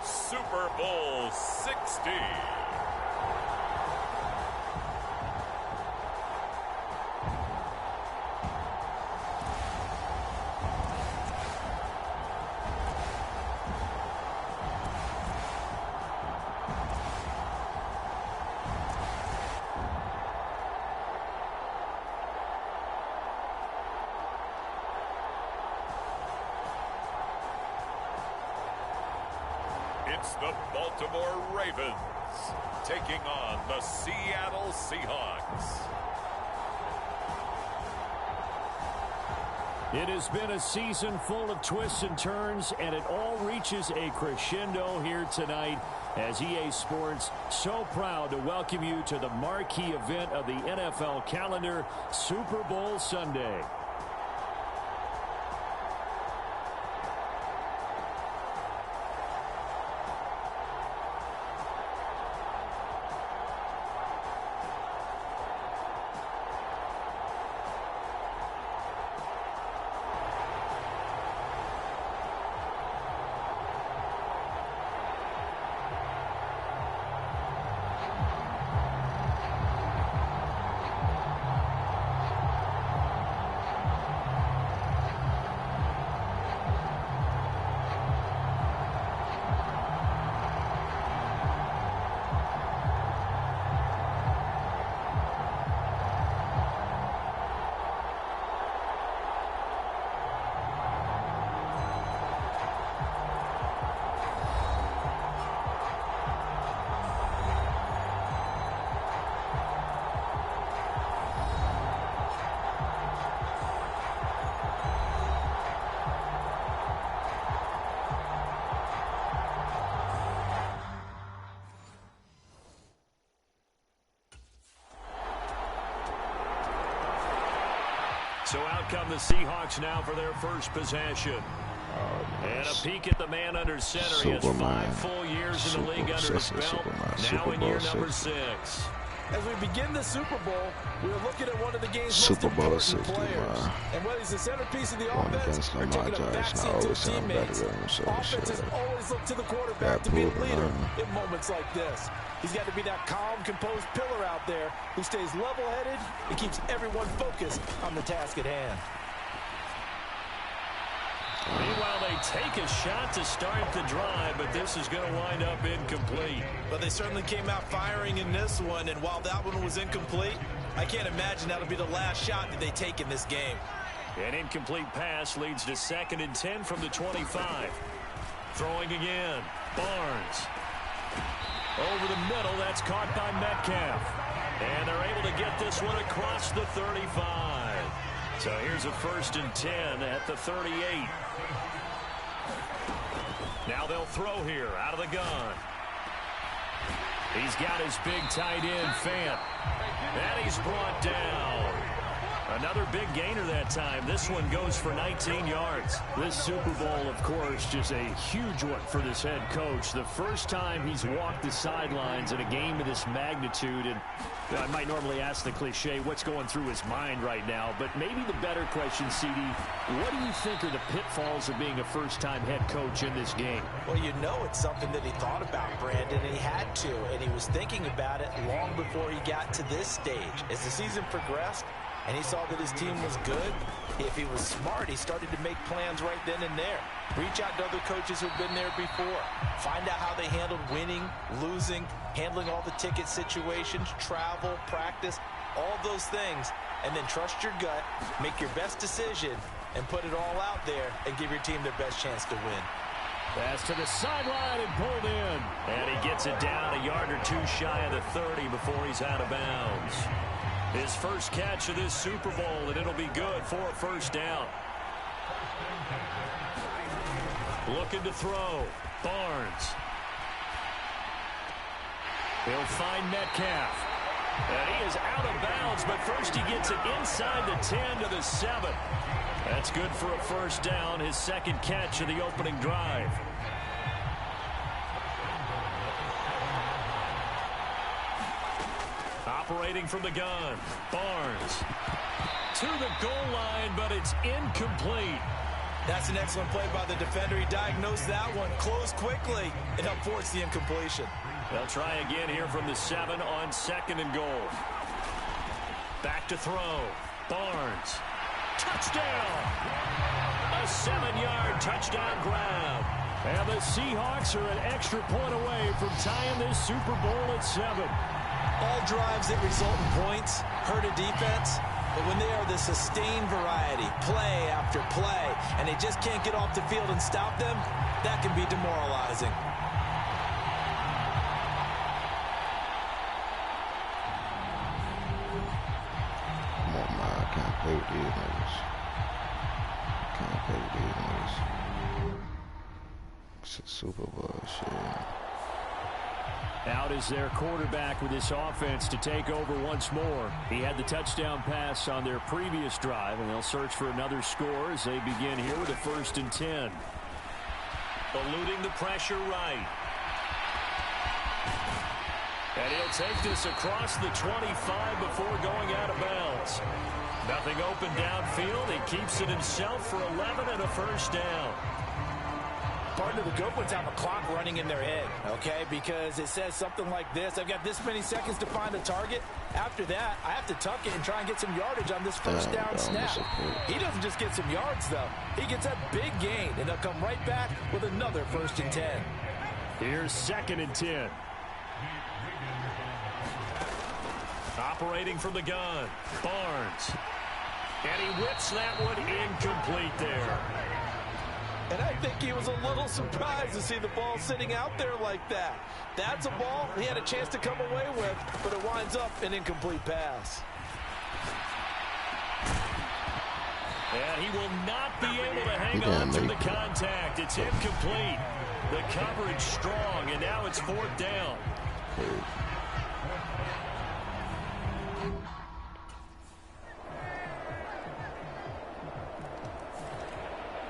Super Bowl 60. It's the Baltimore Ravens taking on the Seattle Seahawks. It has been a season full of twists and turns, and it all reaches a crescendo here tonight as EA Sports so proud to welcome you to the marquee event of the NFL calendar, Super Bowl Sunday. So out come the Seahawks now for their first possession. And a peek at the man under center. He has 5 full years in the league under his belt. Now in year number 6. As we begin the Super Bowl, we're looking at one of the game's Super most Bowl important 60, players. man. And whether he's the centerpiece of the Going offense against or Lamar taking a Jackson, I backseat to always his sound better teammates, than him, so offenses shit. always look to the quarterback Got to be the proven, leader man. in moments like this. He's got to be that calm, composed pillar out there who stays level-headed and keeps everyone focused on the task at hand. Meanwhile, they take a shot to start the drive, but this is going to wind up incomplete. But they certainly came out firing in this one, and while that one was incomplete, I can't imagine that'll be the last shot that they take in this game. An incomplete pass leads to 2nd and 10 from the 25. Throwing again. Barnes. Over the middle, that's caught by Metcalf. And they're able to get this one across the 35. So here's a 1st and 10 at the 38. Now they'll throw here out of the gun. He's got his big tight end, Fant. And he's brought down. Another big gainer that time. This one goes for 19 yards. This Super Bowl, of course, just a huge one for this head coach. The first time he's walked the sidelines in a game of this magnitude. And I might normally ask the cliche, what's going through his mind right now? But maybe the better question, CD, what do you think are the pitfalls of being a first-time head coach in this game? Well, you know it's something that he thought about, Brandon, and he had to, and he was thinking about it long before he got to this stage. As the season progressed, and he saw that his team was good, if he was smart, he started to make plans right then and there. Reach out to other coaches who've been there before. Find out how they handled winning, losing, handling all the ticket situations, travel, practice, all those things. And then trust your gut, make your best decision, and put it all out there and give your team their best chance to win. Pass to the sideline and pulled in. And he gets it down a yard or two shy of the 30 before he's out of bounds. His first catch of this Super Bowl, and it'll be good for a 1st down. Looking to throw. Barnes. He'll find Metcalf. And he is out of bounds, but first he gets it inside the 10 to the 7. That's good for a 1st down, his 2nd catch of the opening drive. Operating from the gun, Barnes. To the goal line, but it's incomplete. That's an excellent play by the defender. He diagnosed that one, closed quickly, and helped force the incompletion. They'll try again here from the 7 on 2nd and goal. Back to throw. Barnes. Touchdown! A 7-yard touchdown grab. And the Seahawks are an extra point away from tying this Super Bowl at 7. All drives that result in points hurt a defense, but when they are the sustained variety, play after play, and they just can't get off the field and stop them, that can be demoralizing. Come on, man. I can't play with these niggas. Can't play with these niggas. It's a Super Bowl shit. Out is their quarterback with this offense to take over once more. He had the touchdown pass on their previous drive, and they'll search for another score as they begin here with a 1st and 10. Eluding the pressure right. And he'll take this across the 25 before going out of bounds. Nothing open downfield. He keeps it himself for 11 and a 1st down. Part of the good ones have a clock running in their head, okay? Because it says something like this. I've got this many seconds to find a target. After that, I have to tuck it and try and get some yardage on this 1st down snap. He doesn't just get some yards, though. He gets a big gain, and they'll come right back with another 1st and 10. Here's 2nd and 10. Operating from the gun, Barnes. And he whips that one incomplete there. And I think he was a little surprised to see the ball sitting out there like that. That's a ball he had a chance to come away with, but it winds up an incomplete pass. And he will not be able to hang on to the contact. It's incomplete. The coverage strong, and now it's 4th down.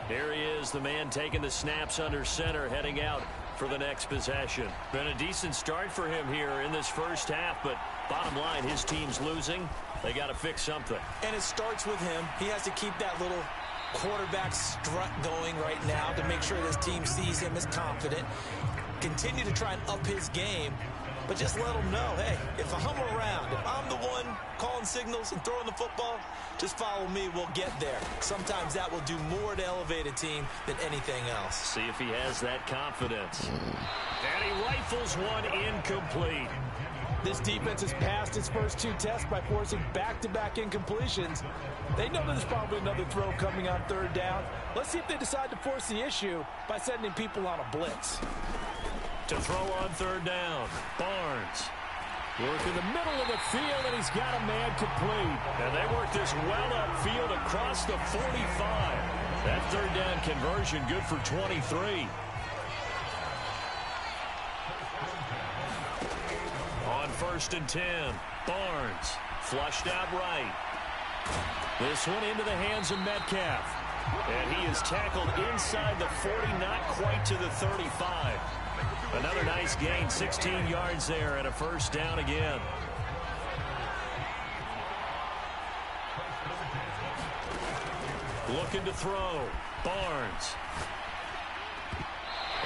Here he is, the man taking the snaps under center, heading out for the next possession. Been a decent start for him here in this 1st half, but bottom line, his team's losing. They got to fix something. And it starts with him. He has to keep that little quarterback strut going right now to make sure this team sees him as confident. Continue to try and up his game, but just let him know, hey, if I'm around, if I'm the one calling signals and throwing the football, just follow me, we'll get there. Sometimes that will do more to elevate a team than anything else. See if he has that confidence. And he rifles one incomplete. This defense has passed its first 2 tests by forcing back-to-back incompletions. They know there's probably another throw coming on 3rd down. Let's see if they decide to force the issue by sending people on a blitz. To throw on 3rd down, Barnes. Work in the middle of the field, and he's got a man complete. And they work this well upfield across the 45. That 3rd down conversion good for 23. On 1st and 10, Barnes flushed out right. This one into the hands of Metcalf. And he is tackled inside the 40, not quite to the 35. Another nice gain, 16 yards there, and a 1st down again. Looking to throw, Barnes.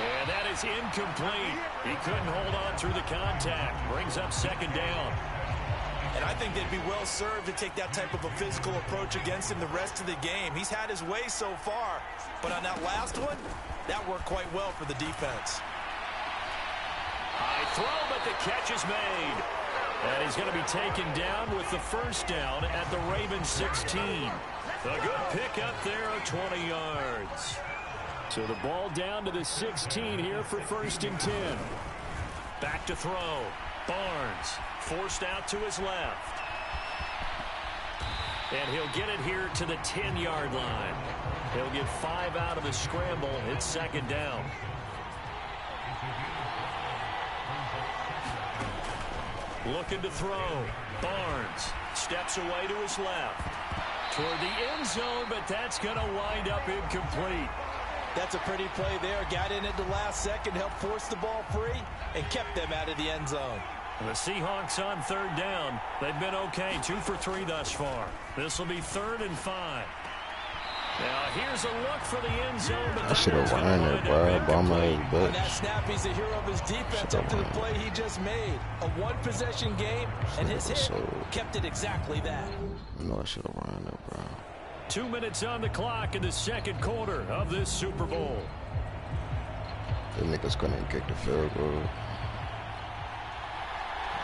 And that is incomplete. He couldn't hold on through the contact. Brings up 2nd down. And I think they'd be well served to take that type of a physical approach against him the rest of the game. He's had his way so far, but on that last one, that worked quite well for the defense. High throw, but the catch is made. And he's going to be taken down with the 1st down at the Ravens 16. A good pickup there of 20 yards. So the ball down to the 16 here for 1st and 10. Back to throw. Barnes forced out to his left. And he'll get it here to the 10-yard line. He'll get 5 out of the scramble. It's 2nd down. Looking to throw. Barnes steps away to his left. Toward the end zone, but that's going to wind up incomplete. That's a pretty play there. Got in at the last second, helped force the ball free, and kept them out of the end zone. The Seahawks on third down. They've been okay, 2 for 3 thus far. This will be 3rd and 5. Now here's a look for the end zone. But I should have ran there, bro. Ball my ass, On that snap, he's the hero of his defense after the play he just made. A one-possession game, and his hit kept it exactly that. No, I should have ran there, bro. 2 minutes on the clock in the second quarter of this Super Bowl. The niggas couldn't kick the field goal.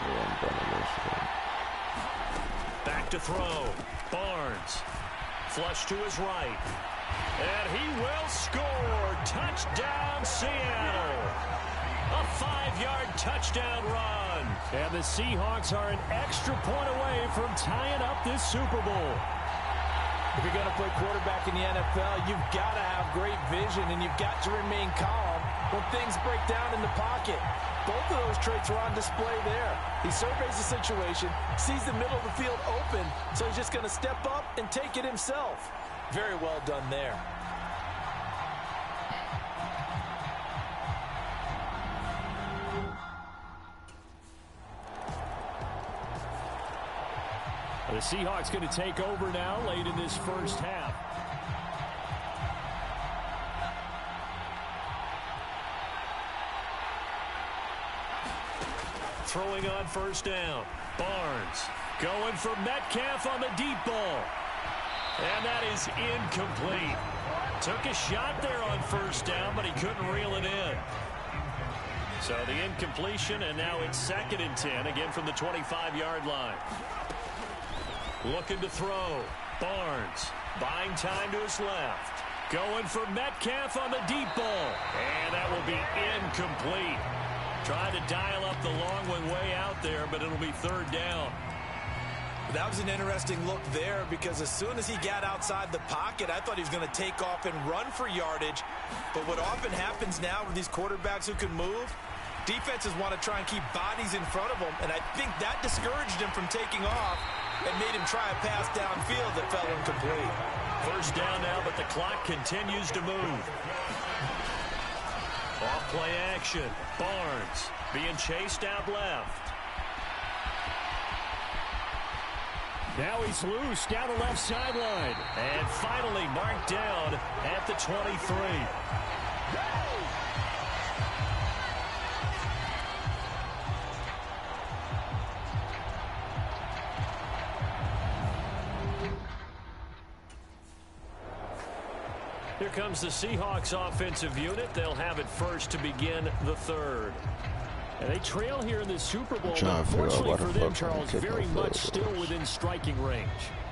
Yeah, I'm done with this. Back to throw. Barnes. Flush to his right. And he will score. Touchdown, Seattle. A 5-yard touchdown run. And the Seahawks are an extra point away from tying up this Super Bowl. If you're going to play quarterback in the NFL, you've got to have great vision, and you've got to remain calm when things break down in the pocket. Both of those traits are on display there. He surveys the situation, sees the middle of the field open, so he's just going to step up and take it himself. Very well done there. The Seahawks going to take over now late in this first half. Throwing on first down. Barnes going for Metcalf on the deep ball. And that is incomplete. Took a shot there on first down, but he couldn't reel it in. So the incompletion, and now it's 2nd and 10, again from the 25-yard line. Looking to throw. Barnes buying time to his left. Going for Metcalf on the deep ball. And that will be incomplete. Trying to dial up the long one way out there, but it'll be 3rd down. That was an interesting look there, because as soon as he got outside the pocket, I thought he was going to take off and run for yardage. But what often happens now with these quarterbacks who can move, defenses want to try and keep bodies in front of them, and I think that discouraged him from taking off and made him try a pass downfield that fell incomplete. First down now, but the clock continues to move. Off play action. Barnes being chased out left. Now he's loose down the left sideline. And finally marked down at the 23. Here comes the Seahawks offensive unit. They'll have it first to begin the 3rd. And they trail here in the Super Bowl, but unfortunately for them, Charles, very much still within striking range.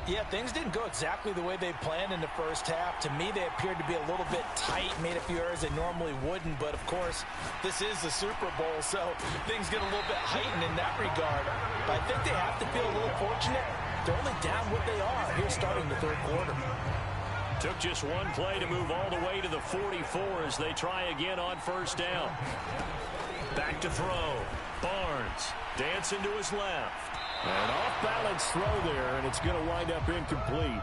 Yeah, things didn't go exactly the way they planned in the first half. To me, they appeared to be a little bit tight, made a few errors they normally wouldn't. But, of course, this is the Super Bowl, so things get a little bit heightened in that regard. But I think they have to feel a little fortunate. They're only down what they are here starting the 3rd quarter. Took just one play to move all the way to the 44 as they try again on first down. Back to throw. Barnes dancing to his left. An off-balance throw there, and it's going to wind up incomplete.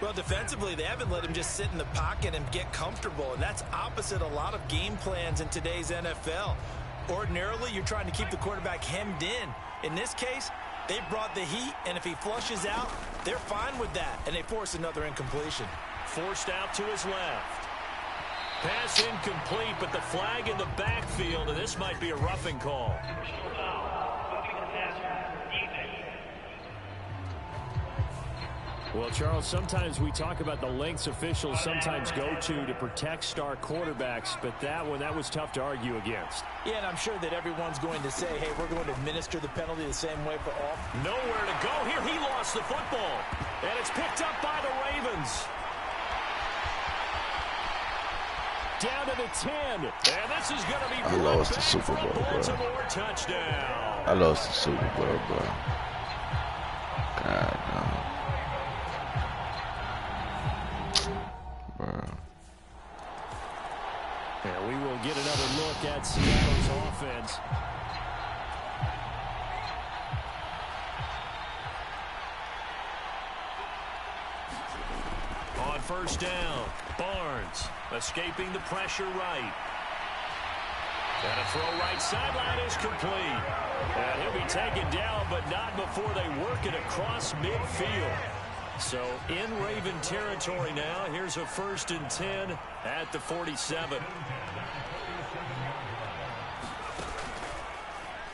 Well, defensively, they haven't let him just sit in the pocket and get comfortable, and that's opposite a lot of game plans in today's NFL. Ordinarily, you're trying to keep the quarterback hemmed in. In this case, they brought the heat, and if he flushes out, they're fine with that, and they force another incompletion. Forced out to his left. Pass incomplete, but the flag in the backfield, and this might be a roughing call. Well, Charles, sometimes we talk about the lengths officials sometimes go to protect star quarterbacks, but that was tough to argue against. Yeah, and I'm sure that everyone's going to say, hey, we're going to administer the penalty the same way for all. Nowhere to go here. He lost the football, and it's picked up by the Ravens. Down to the 10, and this is going to be I lost the Super Bowl, bro. Touchdown. I lost the Super Bowl, bro. God, no. Bro. And we will get another look at Seattle's offense. On first down, Barnes escaping the pressure right. And a throw right sideline is complete. And he'll be taken down, but not before they work it across midfield. So in Raven territory now. Here's a 1st and 10 at the 47.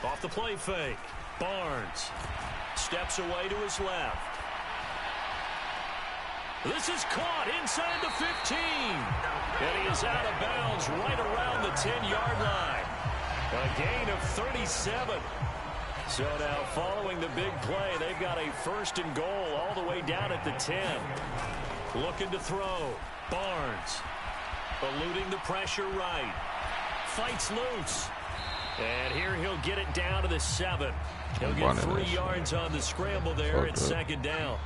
Off the play fake. Barnes steps away to his left. This is caught inside the 15. And he is out of bounds right around the 10-yard line. A gain of 37. So now following the big play, they've got a 1st and goal all the way down at the 10. Looking to throw. Barnes eluding the pressure right. Fights loose. And here he'll get it down to the 7. He'll get 3 yards on the scramble there at 2nd down.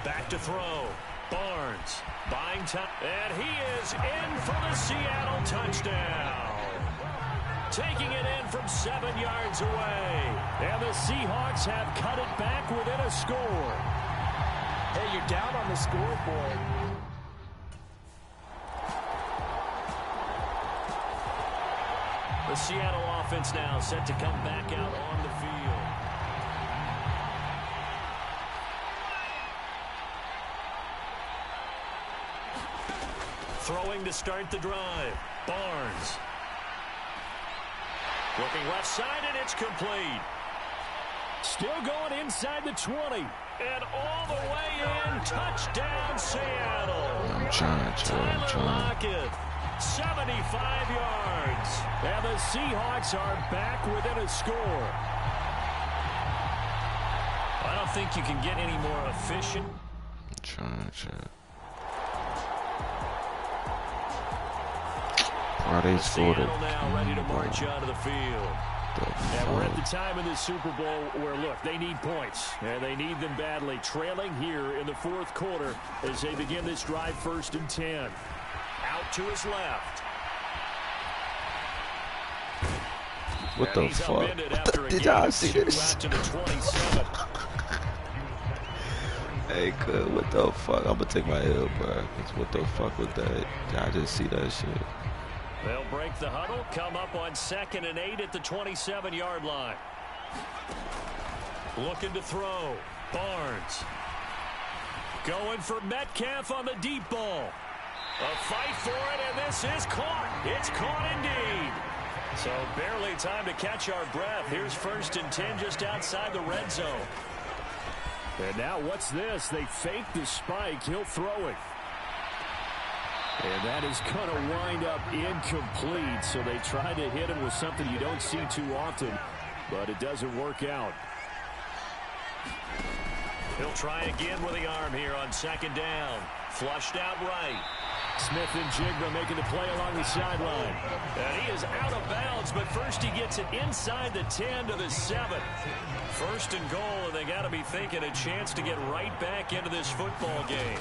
Back to throw. Barnes buying time. And he is in for the Seattle touchdown. Taking it in from 7 yards away. And the Seahawks have cut it back within a score. Hey, you're down on the scoreboard. The Seattle offense now set to come back out on the field. Throwing to start the drive. Barnes. Looking left side, and it's complete. Still going inside the 20. And all the way in. Touchdown, Seattle. I'm trying. Tyler Lockett. 75 yards. And the Seahawks are back within a score. I don't think you can get any more efficient. I'm trying. They scored it. Now ready to march onto the field. And we're at the time in the Super Bowl where, look, they need points. And they need them badly. Trailing here in the 4th quarter as they begin this drive 1st and 10. Out to his left. What the fuck? Did y'all see this? Hey, good. What the fuck? I'm gonna take my L, bro. What the fuck was that? Y'all just see that shit. They'll break the huddle, come up on 2nd and 8 at the 27-yard line. Looking to throw. Barnes. Going for Metcalf on the deep ball. A fight for it, and this is caught. It's caught indeed. So barely time to catch our breath. Here's 1st and 10 just outside the red zone. And now what's this? They fake the spike. He'll throw it. And that is going to wind up incomplete. So they try to hit him with something you don't see too often, but it doesn't work out. He'll try again with the arm here on 2nd down. Flushed out right. Smith-Njigba making the play along the sideline. And he is out of bounds, but first he gets it inside the 10 to the 7. 1st and goal, and they got to be thinking a chance to get right back into this football game.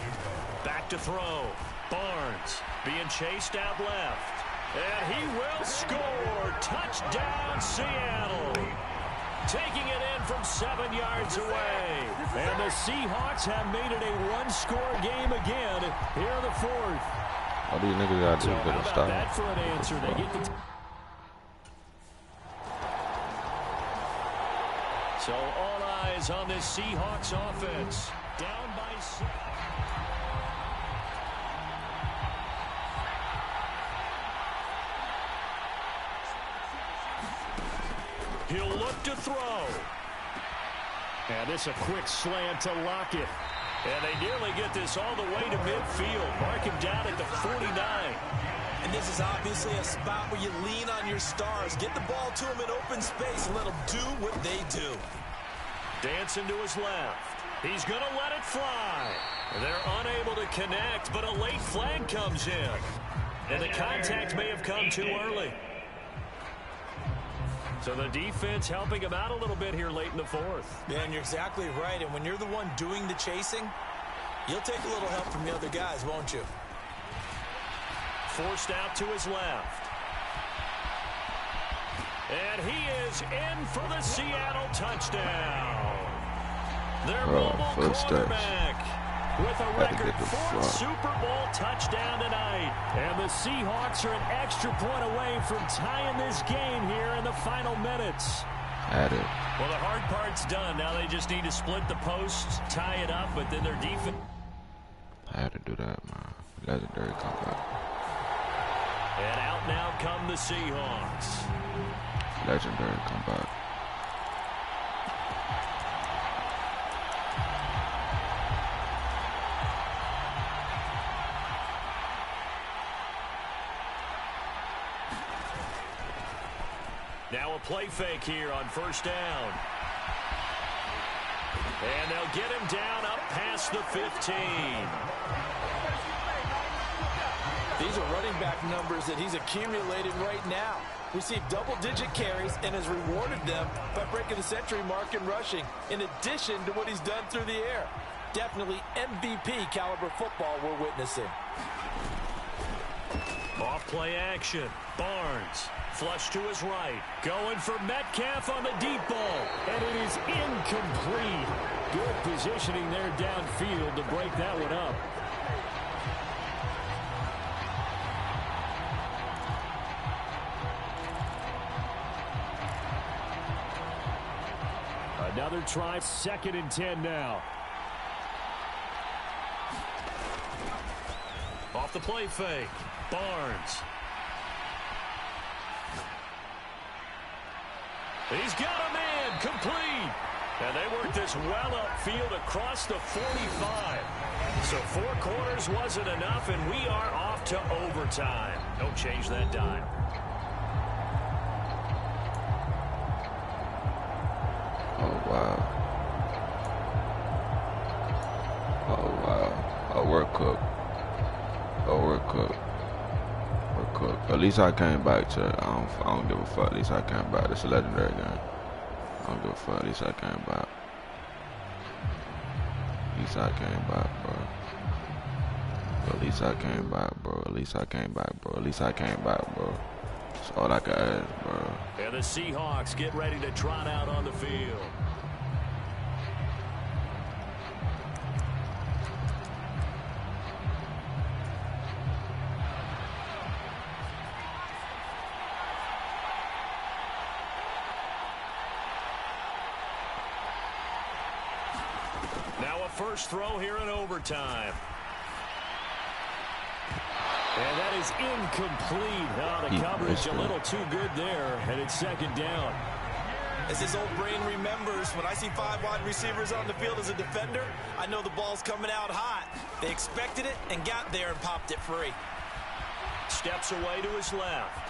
Back to throw. Barnes being chased out left. And he will score. Touchdown, Seattle. Taking it in from 7 yards away. And the Seahawks have made it a one-score game again here in the 4th. All these niggas got to do is get a stop. That for an answer. They get the so all eyes on this Seahawks offense. Down by 6. He'll look to throw. And this a quick slant to Lockett. And they nearly get this all the way to midfield. Mark him down at the 49. And this is obviously a spot where you lean on your stars. Get the ball to them in open space and let them do what they do. Dancing to his left. He's going to let it fly. They're unable to connect, but a late flag comes in. And the contact may have come too early. So the defense helping him out a little bit here late in the 4th. Yeah, and you're exactly right. And when you're the one doing the chasing, you'll take a little help from the other guys, won't you? Forced out to his left. And he is in for the Seattle touchdown. Their mobile quarterback with a record 4th Super Bowl touchdown tonight. And the Seahawks are an extra point away from tying this game here in the final minutes. Had it. Well, the hard part's done. Now they just need to split the posts, tie it up, but then their defense. I had to do that, man. Legendary comeback. And out now come the Seahawks. Legendary comeback. Now a play fake here on first down. And they'll get him down up past the 15. These are running back numbers that he's accumulated right now. Received double-digit carries and has rewarded them by breaking the century mark in rushing, in addition to what he's done through the air. Definitely MVP caliber football we're witnessing. Off play action. Barnes. Flush to his right. Going for Metcalf on the deep ball. And it is incomplete. Good positioning there downfield to break that one up. Another try. 2nd and 10 now. Off the play fake. Barnes. He's got a man complete. And they work this well upfield across the 45. So 4 quarters wasn't enough, and we are off to overtime. Don't change that dime. Oh, wow. Oh, wow. Oh, we're cooked. Oh, we're cooked. We're cooked. At least I came back to it. I don't give a fuck. At least I came back. It's a legendary game. I don't give a fuck. At least I came back. At least I came back, bro. At least I came back, bro. At least I came back, bro. At least I came back, bro. That's all I can ask, bro. And the Seahawks get ready to trot out on the field. Now a first throw here in overtime. And that is incomplete. Oh, the coverage a little too good there, and it's 2nd down. As his old brain remembers, when I see 5 wide receivers on the field as a defender, I know the ball's coming out hot. They expected it and got there and popped it free. Steps away to his left.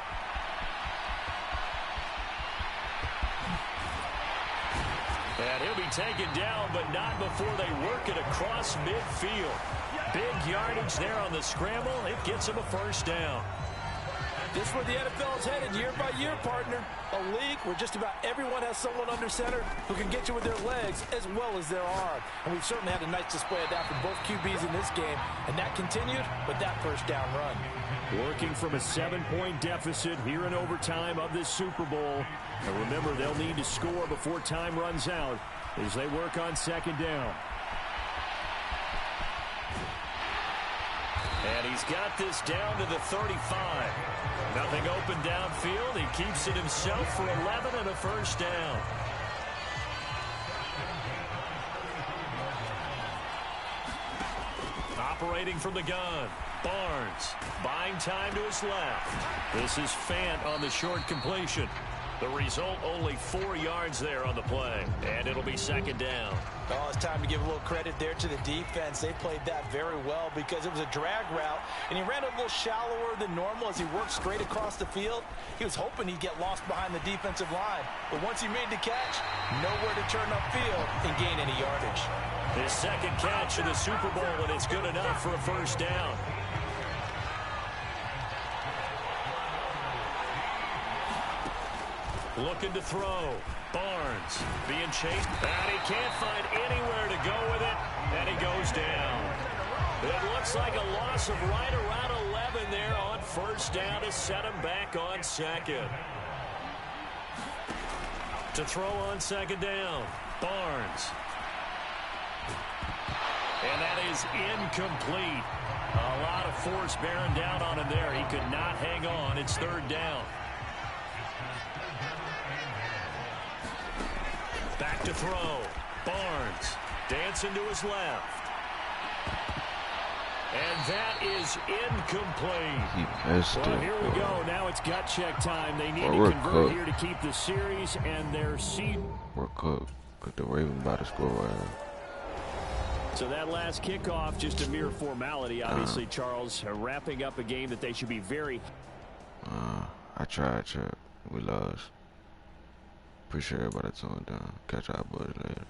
And he'll be taken down, but not before they work it across midfield. Big yardage there on the scramble. It gets him a first down. This is where the NFL is headed year by year, partner. A league where just about everyone has someone under center who can get you with their legs as well as their arm. And we've certainly had a nice display of that from both QBs in this game. And that continued with that first down run. Working from a 7-point deficit here in overtime of this Super Bowl. And remember, they'll need to score before time runs out as they work on 2nd down. And he's got this down to the 35. Nothing open downfield. He keeps it himself for 11 and a first down. Operating from the gun. Barnes buying time to his left. This is Fant on the short completion. The result, only 4 yards there on the play. And it'll be 2nd down. Oh, it's time to give a little credit there to the defense. They played that very well because it was a drag route, and he ran a little shallower than normal as he worked straight across the field. He was hoping he'd get lost behind the defensive line. But once he made the catch, nowhere to turn upfield and gain any yardage. His 2nd catch in the Super Bowl, and it's good enough for a first down. Looking to throw. Barnes being chased. And he can't find anywhere to go with it. And he goes down. It looks like a loss of right around 11 there on first down to set him back on 2nd. To throw on 2nd down. Barnes. And that is incomplete. A lot of force bearing down on him there. He could not hang on. It's third down. Back to throw. Barnes dancing to his left. And that is incomplete. Well, here we go. Now it's gut check time. They need to convert here to keep the series and their seed. We're cooked. But the Ravens about to score right now. So that last kickoff, just a mere formality, obviously, Charles, wrapping up a game that they should be very... I tried, Chuck. We lost. Appreciate everybody tuning down. Catch our boys later.